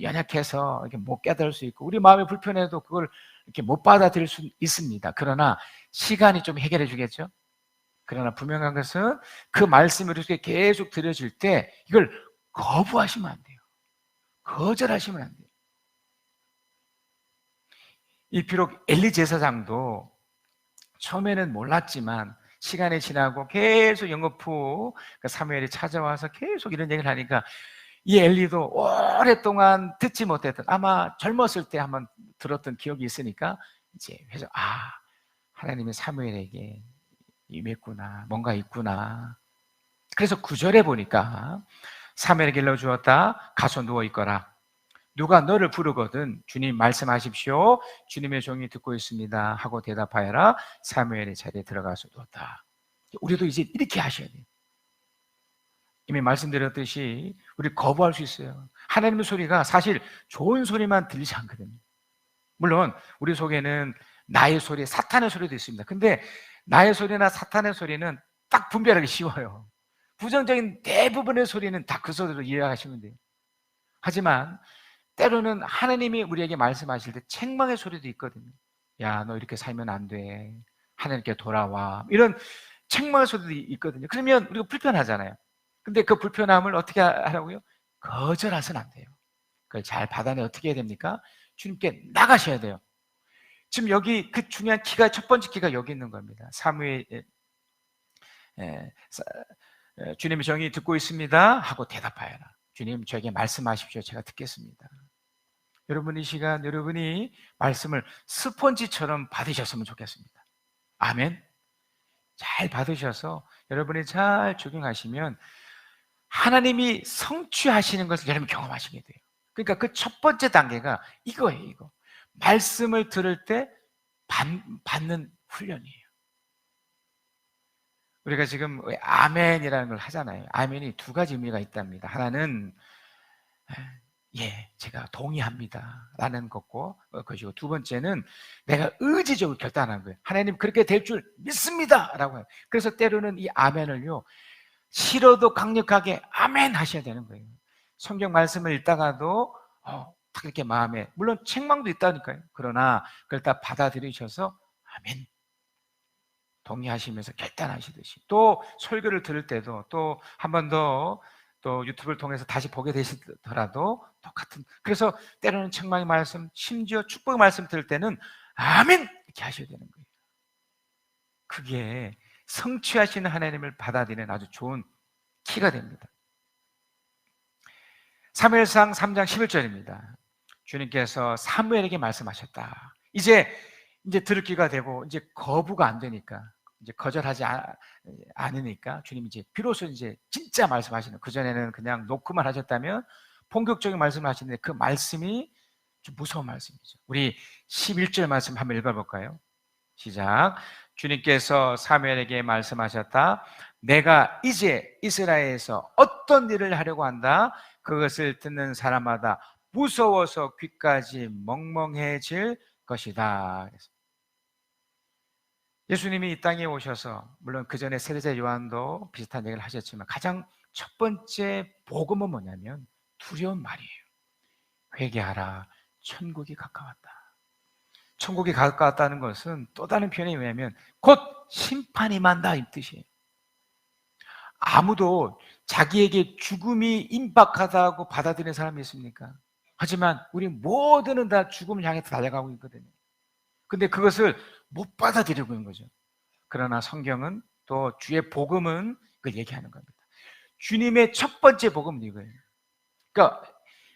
연약해서 이렇게 못 깨달을 수 있고 우리 마음이 불편해도 그걸 이렇게 못 받아들일 수 있습니다. 그러나 시간이 좀 해결해 주겠죠. 그러나 분명한 것은 그 말씀이 이렇게 계속 들려질 때 이걸 거부하시면 안 돼요. 거절하시면 안 돼요. 이 비록 엘리 제사장도 처음에는 몰랐지만 시간이 지나고 계속 연거푸 사무엘이 찾아와서 계속 이런 얘기를 하니까 이 엘리도 오랫동안 듣지 못했던 아마 젊었을 때 한번 들었던 기억이 있으니까 이제 그래서 하나님이 사무엘에게 임했구나 뭔가 있구나. 그래서 9절에 보니까 사무엘에게 일러주었다. 가서 누워있거라. 누가 너를 부르거든 주님 말씀하십시오. 주님의 종이 듣고 있습니다 하고 대답하여라. 사무엘의 자리에 들어가서 누웠다. 우리도 이제 이렇게 하셔야 돼요. 이미 말씀드렸듯이 우리 거부할 수 있어요. 하나님의 소리가 사실 좋은 소리만 들리지 않거든요. 물론 우리 속에는 나의 소리, 사탄의 소리도 있습니다. 근데 나의 소리나 사탄의 소리는 딱 분별하기 쉬워요. 부정적인 대부분의 소리는 다 그 소리로 이해하시면 돼요. 하지만 때로는 하나님이 우리에게 말씀하실 때 책망의 소리도 있거든요. 야, 너 이렇게 살면 안 돼. 하나님께 돌아와. 이런 책망의 소리도 있거든요. 그러면 우리가 불편하잖아요. 근데 그 불편함을 어떻게 하라고요? 거절해서는 안 돼요. 그걸 잘 받아내 어떻게 해야 됩니까? 주님께 나가셔야 돼요. 지금 여기 그 중요한 키가 첫 번째 키가 여기 있는 겁니다. 사무엘 주님의 정이 듣고 있습니다 하고 대답하여라. 주님 저에게 말씀하십시오. 제가 듣겠습니다. 여러분 이 시간 여러분이 말씀을 스펀지처럼 받으셨으면 좋겠습니다. 아멘. 잘 받으셔서 여러분이 잘 적용하시면 하나님이 성취하시는 것을 여러분 경험하시게 돼요. 그러니까 그 첫 번째 단계가 이거예요. 이거 말씀을 들을 때 받는 훈련이에요. 우리가 지금 아멘이라는 걸 하잖아요. 아멘이 두 가지 의미가 있답니다. 하나는 예, 제가 동의합니다. 라는 것이고, 두 번째는 내가 의지적으로 결단한 거예요. 하나님 그렇게 될 줄 믿습니다. 라고 해요. 그래서 때로는 이 아멘을요, 싫어도 강력하게 아멘 하셔야 되는 거예요. 성경 말씀을 읽다가도, 그렇게 마음에, 물론 책망도 있다니까요. 그러나 그걸 다 받아들이셔서 아멘. 동의하시면서 결단하시듯이. 또 설교를 들을 때도 또 한 번 더 또 유튜브를 통해서 다시 보게 되시더라도 똑같은. 그래서 때로는 책망의 말씀, 심지어 축복의 말씀 들을 때는 아멘 이렇게 하셔야 되는 거예요. 그게 성취하시는 하나님을 받아들이는 아주 좋은 키가 됩니다. 사무엘상 3장 11절입니다. 주님께서 사무엘에게 말씀하셨다. 이제 들을 기가 되고 이제 거부가 안 되니까, 이제 거절하지 않으니까 주님이 이제 비로소 이제 진짜 말씀하시는, 그전에는 그냥 노크만 하셨다면 본격적인 말씀을 하시는데 그 말씀이 좀 무서운 말씀이죠. 우리 11절 말씀 한번 읽어볼까요? 시작. 주님께서 사무엘에게 말씀하셨다. 내가 이제 이스라엘에서 어떤 일을 하려고 한다. 그것을 듣는 사람마다 무서워서 귀까지 멍멍해질 것이다. 예수님이 이 땅에 오셔서, 물론 그 전에 세례자 요한도 비슷한 얘기를 하셨지만, 가장 첫 번째 복음은 뭐냐면 두려운 말이에요. 회개하라, 천국이 가까웠다. 천국이 가까웠다는 것은 또 다른 표현이 뭐냐면 곧 심판이 만다 이 뜻이에요. 아무도 자기에게 죽음이 임박하다고 받아들이는 사람이 있습니까? 하지만 우리 모두는 다 죽음을 향해 달려가고 있거든요. 근데 그것을 못 받아들이고 있는 거죠. 그러나 성경은 또 주의 복음은 그걸 얘기하는 겁니다. 주님의 첫 번째 복음은 이거예요. 그러니까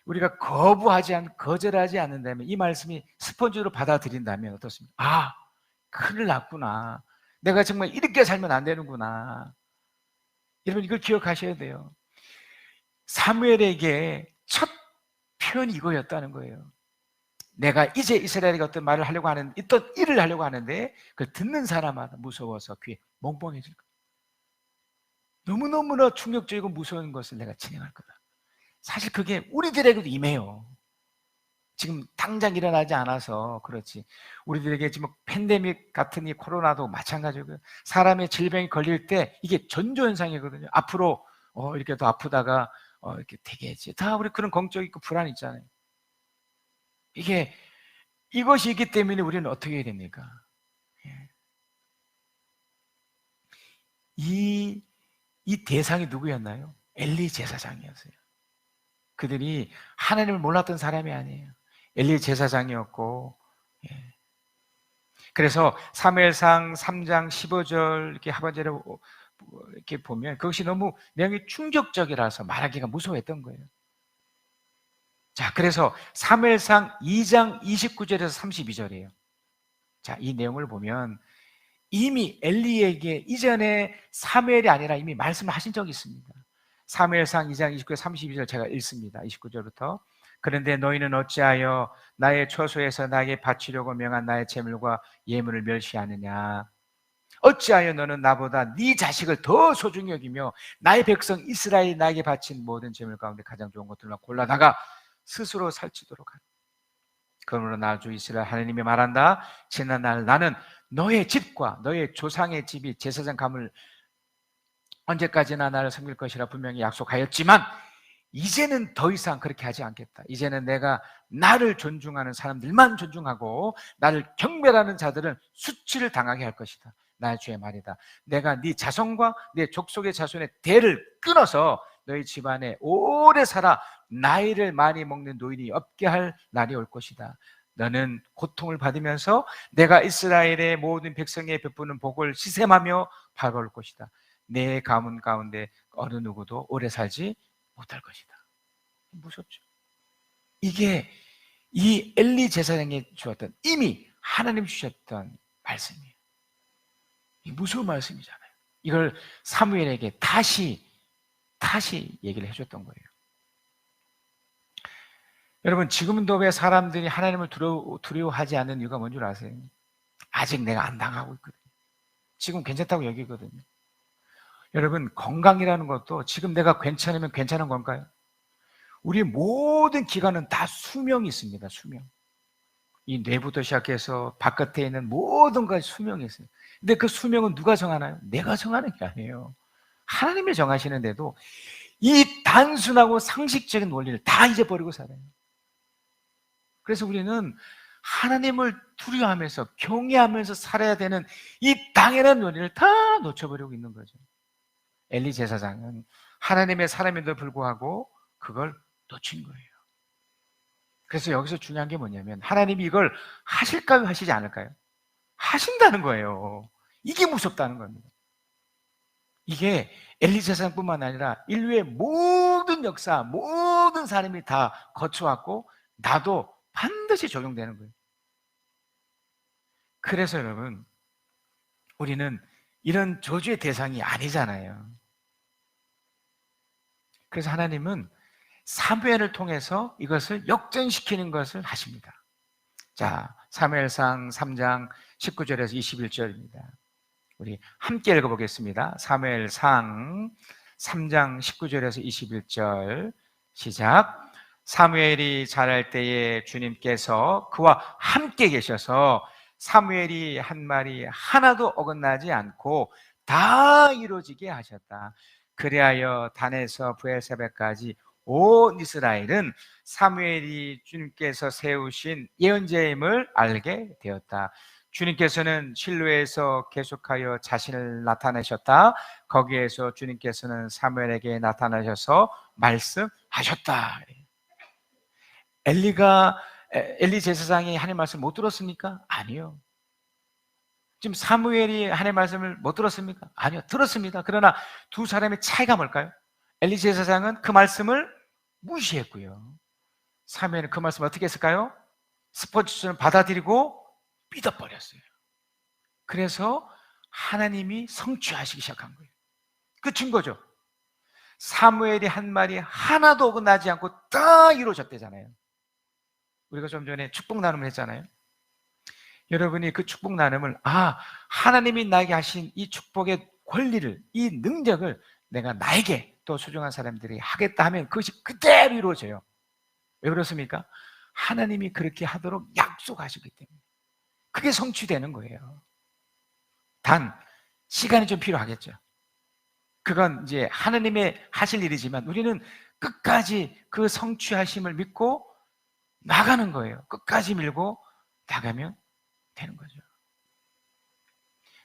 우리가 거절하지 않는다면, 이 말씀이 스펀지로 받아들인다면 어떻습니까? 큰일 났구나. 내가 정말 이렇게 살면 안 되는구나. 여러분, 이걸 기억하셔야 돼요. 사무엘에게 첫 표현이 이거였다는 거예요. 내가 이제 이스라엘에게 어떤 말을 하려고 하는, 어떤 일을 하려고 하는데 그걸 듣는 사람마다 무서워서 귀에 멍멍해질 거야. 너무너무나 충격적이고 무서운 것을 내가 진행할 거다. 사실 그게 우리들에게도 임해요. 지금 당장 일어나지 않아서 그렇지, 우리들에게 지금 팬데믹 같은 이 코로나도 마찬가지고요. 사람의 질병이 걸릴 때 이게 전조현상이거든요. 앞으로 이렇게 더 아프다가 이렇게 되겠지. 다 우리 그런 걱정 있고 불안 있잖아요. 이것이 있기 때문에 우리는 어떻게 해야 됩니까? 이 대상이 누구였나요? 엘리 제사장이었어요. 그들이 하나님을 몰랐던 사람이 아니에요. 엘리 제사장이었고, 그래서 사무엘상 3장 15절 이렇게 하반절에 이렇게 보면 그것이 너무 내용이 충격적이라서 말하기가 무서워했던 거예요. 자, 그래서 사무엘상 2장 29절에서 32절이에요. 자, 이 내용을 보면 이미 엘리에게 이전에 사무엘이 아니라 이미 말씀을 하신 적이 있습니다. 사무엘상 2장 29절 32절 제가 읽습니다. 29절부터. 그런데 너희는 어찌하여 나의 처소에서 나에게 바치려고 명한 나의 제물과 예물을 멸시하느냐? 어찌하여 너는 나보다 네 자식을 더 소중히 여기며 나의 백성 이스라엘이 나에게 바친 모든 제물 가운데 가장 좋은 것들만 골라다가 스스로 살찌도록 하라. 그러므로 나 주 이스라엘 하나님이 말한다. 지난 날 나는 너의 집과 너의 조상의 집이 제사장 감을 언제까지나 나를 섬길 것이라 분명히 약속하였지만 이제는 더 이상 그렇게 하지 않겠다. 이제는 내가 나를 존중하는 사람들만 존중하고 나를 경멸하는 자들은 수치를 당하게 할 것이다. 나의 주의 말이다. 내가 네 자손과 네 족속의 자손의 대를 끊어서 너희 집안에 오래 살아 나이를 많이 먹는 노인이 없게 할 날이 올 것이다. 너는 고통을 받으면서 내가 이스라엘의 모든 백성에 베푸는 복을 시샘하며 바라볼 것이다. 내 가문 가운데 어느 누구도 오래 살지 못할 것이다. 무섭죠? 이게 이 엘리 제사장이 주었던, 이미 하나님 주셨던 말씀이에요. 무서운 말씀이잖아요. 이걸 사무엘에게 다시 얘기를 해줬던 거예요. 여러분, 지금도 왜 사람들이 하나님을 두려워하지 않는 이유가 뭔 줄 아세요? 아직 내가 안 당하고 있거든요. 지금 괜찮다고 여기거든요. 여러분, 건강이라는 것도 지금 내가 괜찮으면 괜찮은 건가요? 우리 모든 기관은 다 수명이 있습니다. 수명. 이 뇌부터 시작해서 바깥에 있는 모든 것이 수명이 있어요. 근데 그 수명은 누가 정하나요? 내가 정하는 게 아니에요. 하나님이 정하시는데도 이 단순하고 상식적인 원리를 다 잊어버리고 살아요. 그래서 우리는 하나님을 두려워하면서 경외하면서 살아야 되는 이 당연한 원리를 다 놓쳐버리고 있는 거죠. 엘리 제사장은 하나님의 사람임에도 불구하고 그걸 놓친 거예요. 그래서 여기서 중요한 게 뭐냐면 하나님이 이걸 하실까요? 하시지 않을까요? 하신다는 거예요. 이게 무섭다는 겁니다. 이게 엘리 제사장뿐만 아니라 인류의 모든 역사, 모든 사람이 다 거쳐왔고 나도 반드시 적용되는 거예요. 그래서 여러분, 우리는 이런 저주의 대상이 아니잖아요. 그래서 하나님은 사무엘을 통해서 이것을 역전시키는 것을 하십니다. 자, 사무엘상 3장 19절에서 21절입니다. 우리 함께 읽어보겠습니다. 사무엘상 3장 19절에서 21절 시작. 사무엘이 자랄 때에 주님께서 그와 함께 계셔서 사무엘이 한 말이 하나도 어긋나지 않고 다 이루어지게 하셨다. 그리하여 단에서 브엘세바까지 온 이스라엘은 사무엘이 주님께서 세우신 예언자임을 알게 되었다. 주님께서는 실로에서 계속하여 자신을 나타내셨다. 거기에서 주님께서는 사무엘에게 나타나셔서 말씀하셨다. 엘리 제사장이 하나님의 말씀을 못 들었습니까? 아니요. 지금 사무엘이 하나님의 말씀을 못 들었습니까? 아니요. 들었습니다. 그러나 두 사람의 차이가 뭘까요? 엘리 제사장은 그 말씀을 무시했고요. 사무엘은 그 말씀을 어떻게 했을까요? 스포츠처럼 받아들이고 믿어버렸어요. 그래서 하나님이 성취하시기 시작한 거예요. 끝인 거죠. 사무엘이 한 말이 하나도 어긋나지 않고 다 이루어졌대잖아요. 우리가 좀 전에 축복 나눔을 했잖아요. 여러분이 그 축복 나눔을 하나님이 나에게 하신 이 축복의 권리를, 이 능력을 내가 나에게 또 소중한 사람들이 하겠다 하면 그것이 그대로 이루어져요. 왜 그렇습니까? 하나님이 그렇게 하도록 약속하시기 때문에 그게 성취되는 거예요. 단 시간이 좀 필요하겠죠. 그건 이제 하나님의 하실 일이지만 우리는 끝까지 그 성취하심을 믿고 나가는 거예요. 끝까지 밀고 나가면 되는 거죠.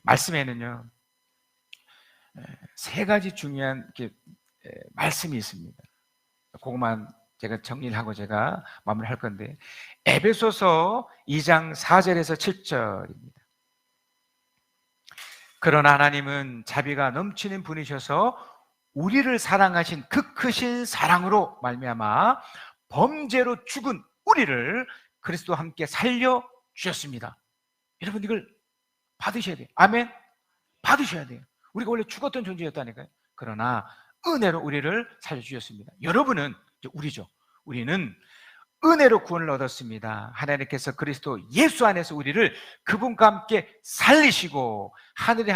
말씀에는요, 세 가지 중요한 말씀이 있습니다. 그것만 제가 정리를 하고 제가 마무리할 건데, 에베소서 2장 4절에서 7절입니다. 그러나 하나님은 자비가 넘치는 분이셔서 우리를 사랑하신 그 크신 사랑으로 말미암아 범죄로 죽은 우리를 그리스도와 함께 살려 주셨습니다. 여러분 이걸 받으셔야 돼요. 아멘. 받으셔야 돼요. 우리가 원래 죽었던 존재였다니까요. 그러나 은혜로 우리를 살려주셨습니다. 여러분은, 우리죠. 우리는 은혜로 구원을 얻었습니다. 하나님께서 그리스도 예수 안에서 우리를 그분과 함께 살리시고 하늘에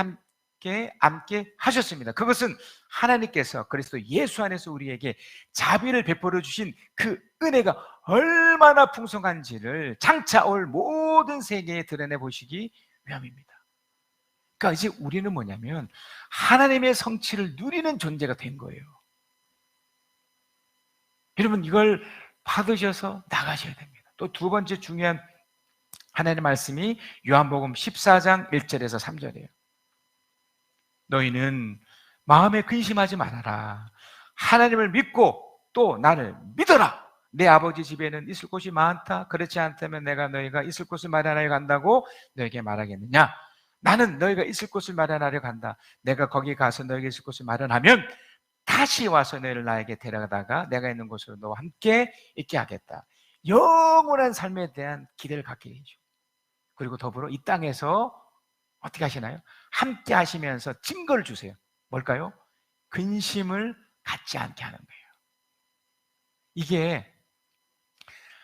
함께 하셨습니다. 그것은 하나님께서 그리스도 예수 안에서 우리에게 자비를 베풀어 주신 그 은혜가 얼마나 풍성한지를 장차 올 모든 세계에 드러내 보시기 위함입니다. 그러니까 이제 우리는 뭐냐면 하나님의 성취를 누리는 존재가 된 거예요. 여러분 이걸 받으셔서 나가셔야 됩니다. 또 두 번째 중요한 하나님의 말씀이 요한복음 14장 1절에서 3절이에요. 너희는 마음에 근심하지 말아라. 하나님을 믿고 또 나를 믿어라. 내 아버지 집에는 있을 곳이 많다. 그렇지 않다면 내가 너희가 있을 곳을 마련하려 간다고 너에게 말하겠느냐. 나는 너희가 있을 곳을 마련하려 간다. 내가 거기 가서 너희가 있을 곳을 마련하면 다시 와서 너희를 나에게 데려가다가 내가 있는 곳으로 너와 함께 있게 하겠다. 영원한 삶에 대한 기대를 갖게 되죠. 그리고 더불어 이 땅에서 어떻게 하시나요? 함께 하시면서 증거를 주세요. 뭘까요? 근심을 갖지 않게 하는 거예요. 이게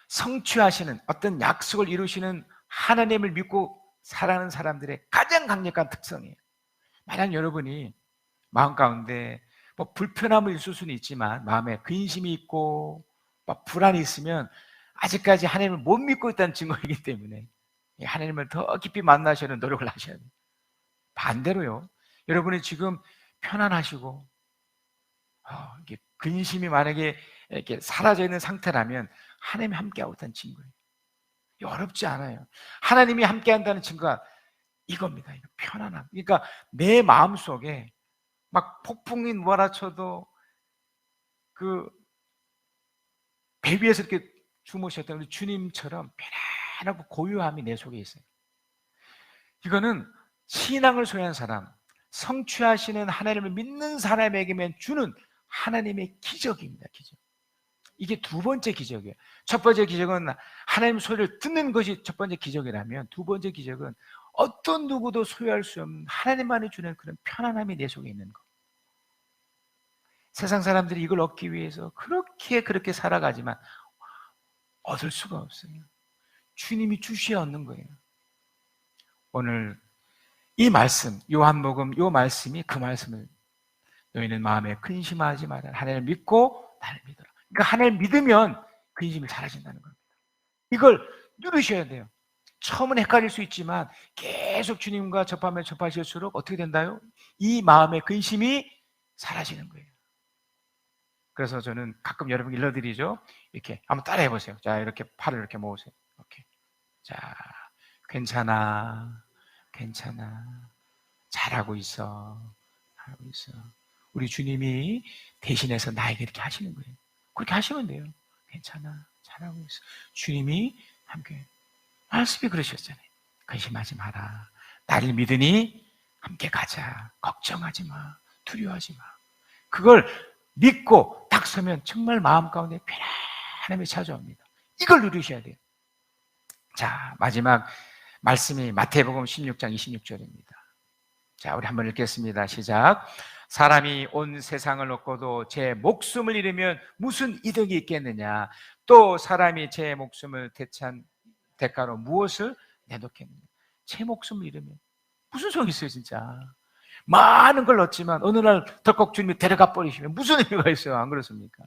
성취하시는 어떤 약속을 이루시는 하나님을 믿고 살아가는 사람들의 가장 강력한 특성이에요. 만약 여러분이 마음 가운데 불편함을 있을 수는 있지만 마음에 근심이 있고 막 불안이 있으면 아직까지 하나님을 못 믿고 있다는 증거이기 때문에 하나님을 더 깊이 만나시는 노력을 하셔야 돼요. 반대로요, 여러분이 지금 편안하시고 이게 근심이 만약에 이렇게 사라져 있는 상태라면 하나님이 함께하고 있다는 증거예요. 어렵지 않아요. 하나님이 함께한다는 증거가 이겁니다. 이거 편안함. 그러니까 내 마음속에 막 폭풍이 몰아쳐도 그 배 위에서 이렇게 주무셨던 우리 주님처럼 편안하고 고요함이 내 속에 있어요. 이거는 신앙을 소유한 사람, 성취하시는 하나님을 믿는 사람에게만 주는 하나님의 기적입니다. 기적. 이게 두 번째 기적이에요. 첫 번째 기적은 하나님 소리를 듣는 것이 첫 번째 기적이라면, 두 번째 기적은 어떤 누구도 소유할 수 없는 하나님만이 주는 그런 편안함이 내 속에 있는 것. 세상 사람들이 이걸 얻기 위해서 그렇게 살아가지만 얻을 수가 없어요. 주님이 주셔야 얻는 거예요. 오늘 이 말씀, 요한복음 요 말씀이 그 말씀을, 너희는 마음에 근심하지 마라. 하나님을 믿고 나를 믿어라. 그러니까 하나님을 믿으면 근심이 사라진다는 겁니다. 이걸 누르셔야 돼요. 처음은 헷갈릴 수 있지만 계속 주님과 접하면 접하실수록 어떻게 된다요? 이 마음의 근심이 사라지는 거예요. 그래서 저는 가끔 여러분 일러드리죠. 이렇게 한번 따라해 보세요. 자, 이렇게 팔을 이렇게 모으세요. 이렇게. 자, 괜찮아. 잘하고 있어. 우리 주님이 대신해서 나에게 이렇게 하시는 거예요. 그렇게 하시면 돼요. 괜찮아. 잘하고 있어. 주님이 함께. 말씀이 그러셨잖아요. 근심하지 마라. 나를 믿으니 함께 가자. 걱정하지 마. 두려워하지 마. 그걸 믿고 딱 서면 정말 마음 가운데 편안함이 찾아옵니다. 이걸 누리셔야 돼요. 자, 마지막 말씀이 마태복음 16장 26절입니다. 자, 우리 한번 읽겠습니다. 시작. 사람이 온 세상을 얻고도 제 목숨을 잃으면 무슨 이득이 있겠느냐? 또 사람이 제 목숨을 대찬 대가로 무엇을 내놓겠느냐? 제 목숨을 잃으면 무슨 소용이 있어요, 진짜. 많은 걸 얻지만 어느 날 덜컥 주님이 데려가 버리시면 무슨 의미가 있어요? 안 그렇습니까?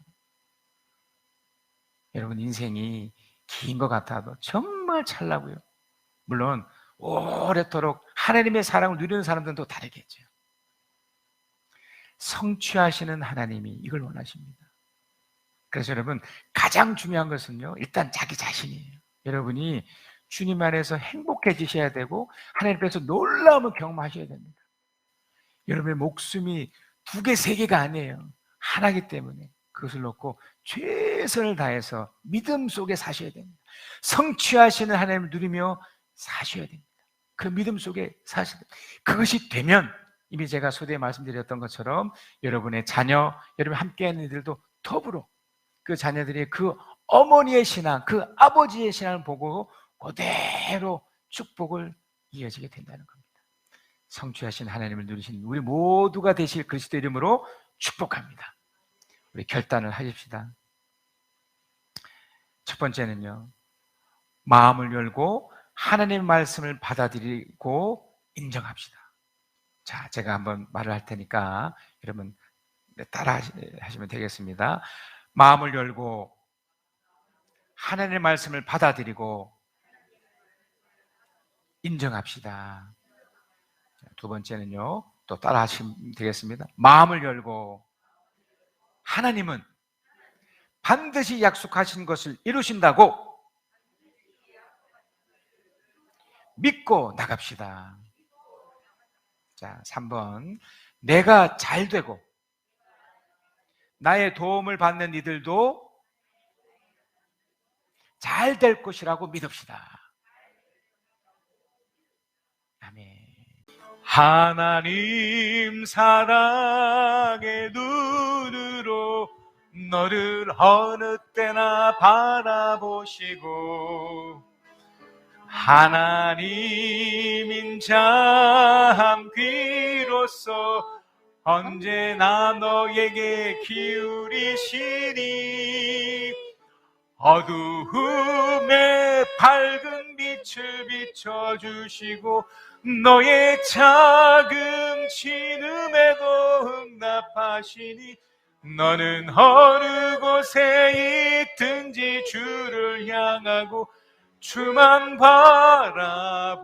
여러분, 인생이 긴 것 같아도 정말 찰나고요. 물론 오래도록 하나님의 사랑을 누리는 사람들은 또 다르겠죠. 성취하시는 하나님이 이걸 원하십니다. 그래서 여러분, 가장 중요한 것은요, 일단 자기 자신이에요. 여러분이 주님 안에서 행복해지셔야 되고 하나님 앞에서 놀라움을 경험하셔야 됩니다. 여러분의 목숨이 2개, 3개가 아니에요. 하나이기 때문에 그것을 놓고 최선을 다해서 믿음 속에 사셔야 됩니다. 성취하시는 하나님을 누리며 사셔야 됩니다. 그 믿음 속에 사셔야 됩니다. 그것이 되면 이미 제가 소대에 말씀드렸던 것처럼 여러분의 자녀, 여러분 함께하는 이들도 더불어 그 자녀들이 그 어머니의 신앙, 그 아버지의 신앙을 보고 그대로 축복을 이어지게 된다는 겁니다. 성취하신 하나님을 누리신 우리 모두가 되실 그리스도 이름으로 축복합니다. 우리 결단을 하십시다. 첫 번째는요, 마음을 열고 하나님의 말씀을 받아들이고 인정합시다. 자, 제가 한번 말을 할 테니까 여러분 따라 하시면 되겠습니다. 마음을 열고 하나님의 말씀을 받아들이고 인정합시다. 두 번째는요, 또 따라 하시면 되겠습니다. 마음을 열고 하나님은 반드시 약속하신 것을 이루신다고 믿고 나갑시다. 자, 3번. 내가 잘 되고 나의 도움을 받는 이들도 잘 될 것이라고 믿읍시다. 아멘. 하나님 사랑의 눈으로 너를 어느 때나 바라보시고 하나님 인자한 귀로서 언제나 너에게 기울이시니 어두움에 밝은 빛을 비춰주시고 너의 작은 신음에도 응답하시니 너는 어느 곳에 있든지 주를 향하고 주만 바라볼지라.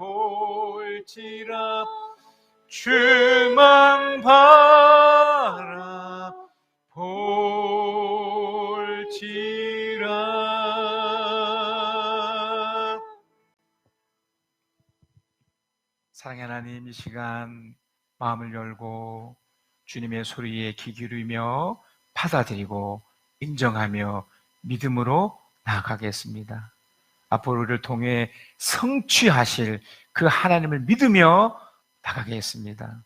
주만 바라볼지라. 사랑의 하나님, 이 시간 마음을 열고 주님의 소리에 귀 기울이며 받아들이고 인정하며 믿음으로 나아가겠습니다. 앞으로 우리를 통해 성취하실 그 하나님을 믿으며 나가겠습니다.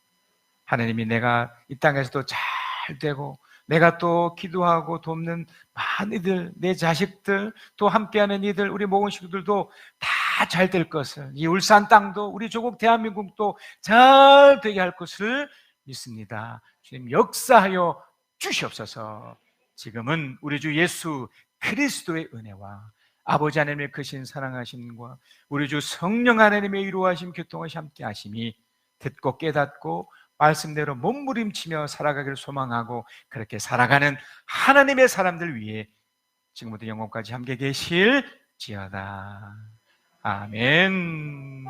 하나님이 내가 이 땅에서도 잘 되고 내가 또 기도하고 돕는 많은 이들, 내 자식들, 또 함께하는 이들, 우리 모은 식구들도 다 잘 될 것을, 이 울산 땅도 우리 조국 대한민국도 잘 되게 할 것을 믿습니다. 주님 역사하여 주시옵소서. 지금은 우리 주 예수 그리스도의 은혜와 아버지 하나님의 크신 사랑하심과 우리 주 성령 하나님의 위로하심 교통하심 함께 하심이 듣고 깨닫고 말씀대로 몸부림치며 살아가기를 소망하고 그렇게 살아가는 하나님의 사람들 위해 지금부터 영원까지 함께 계실지어다. 아멘.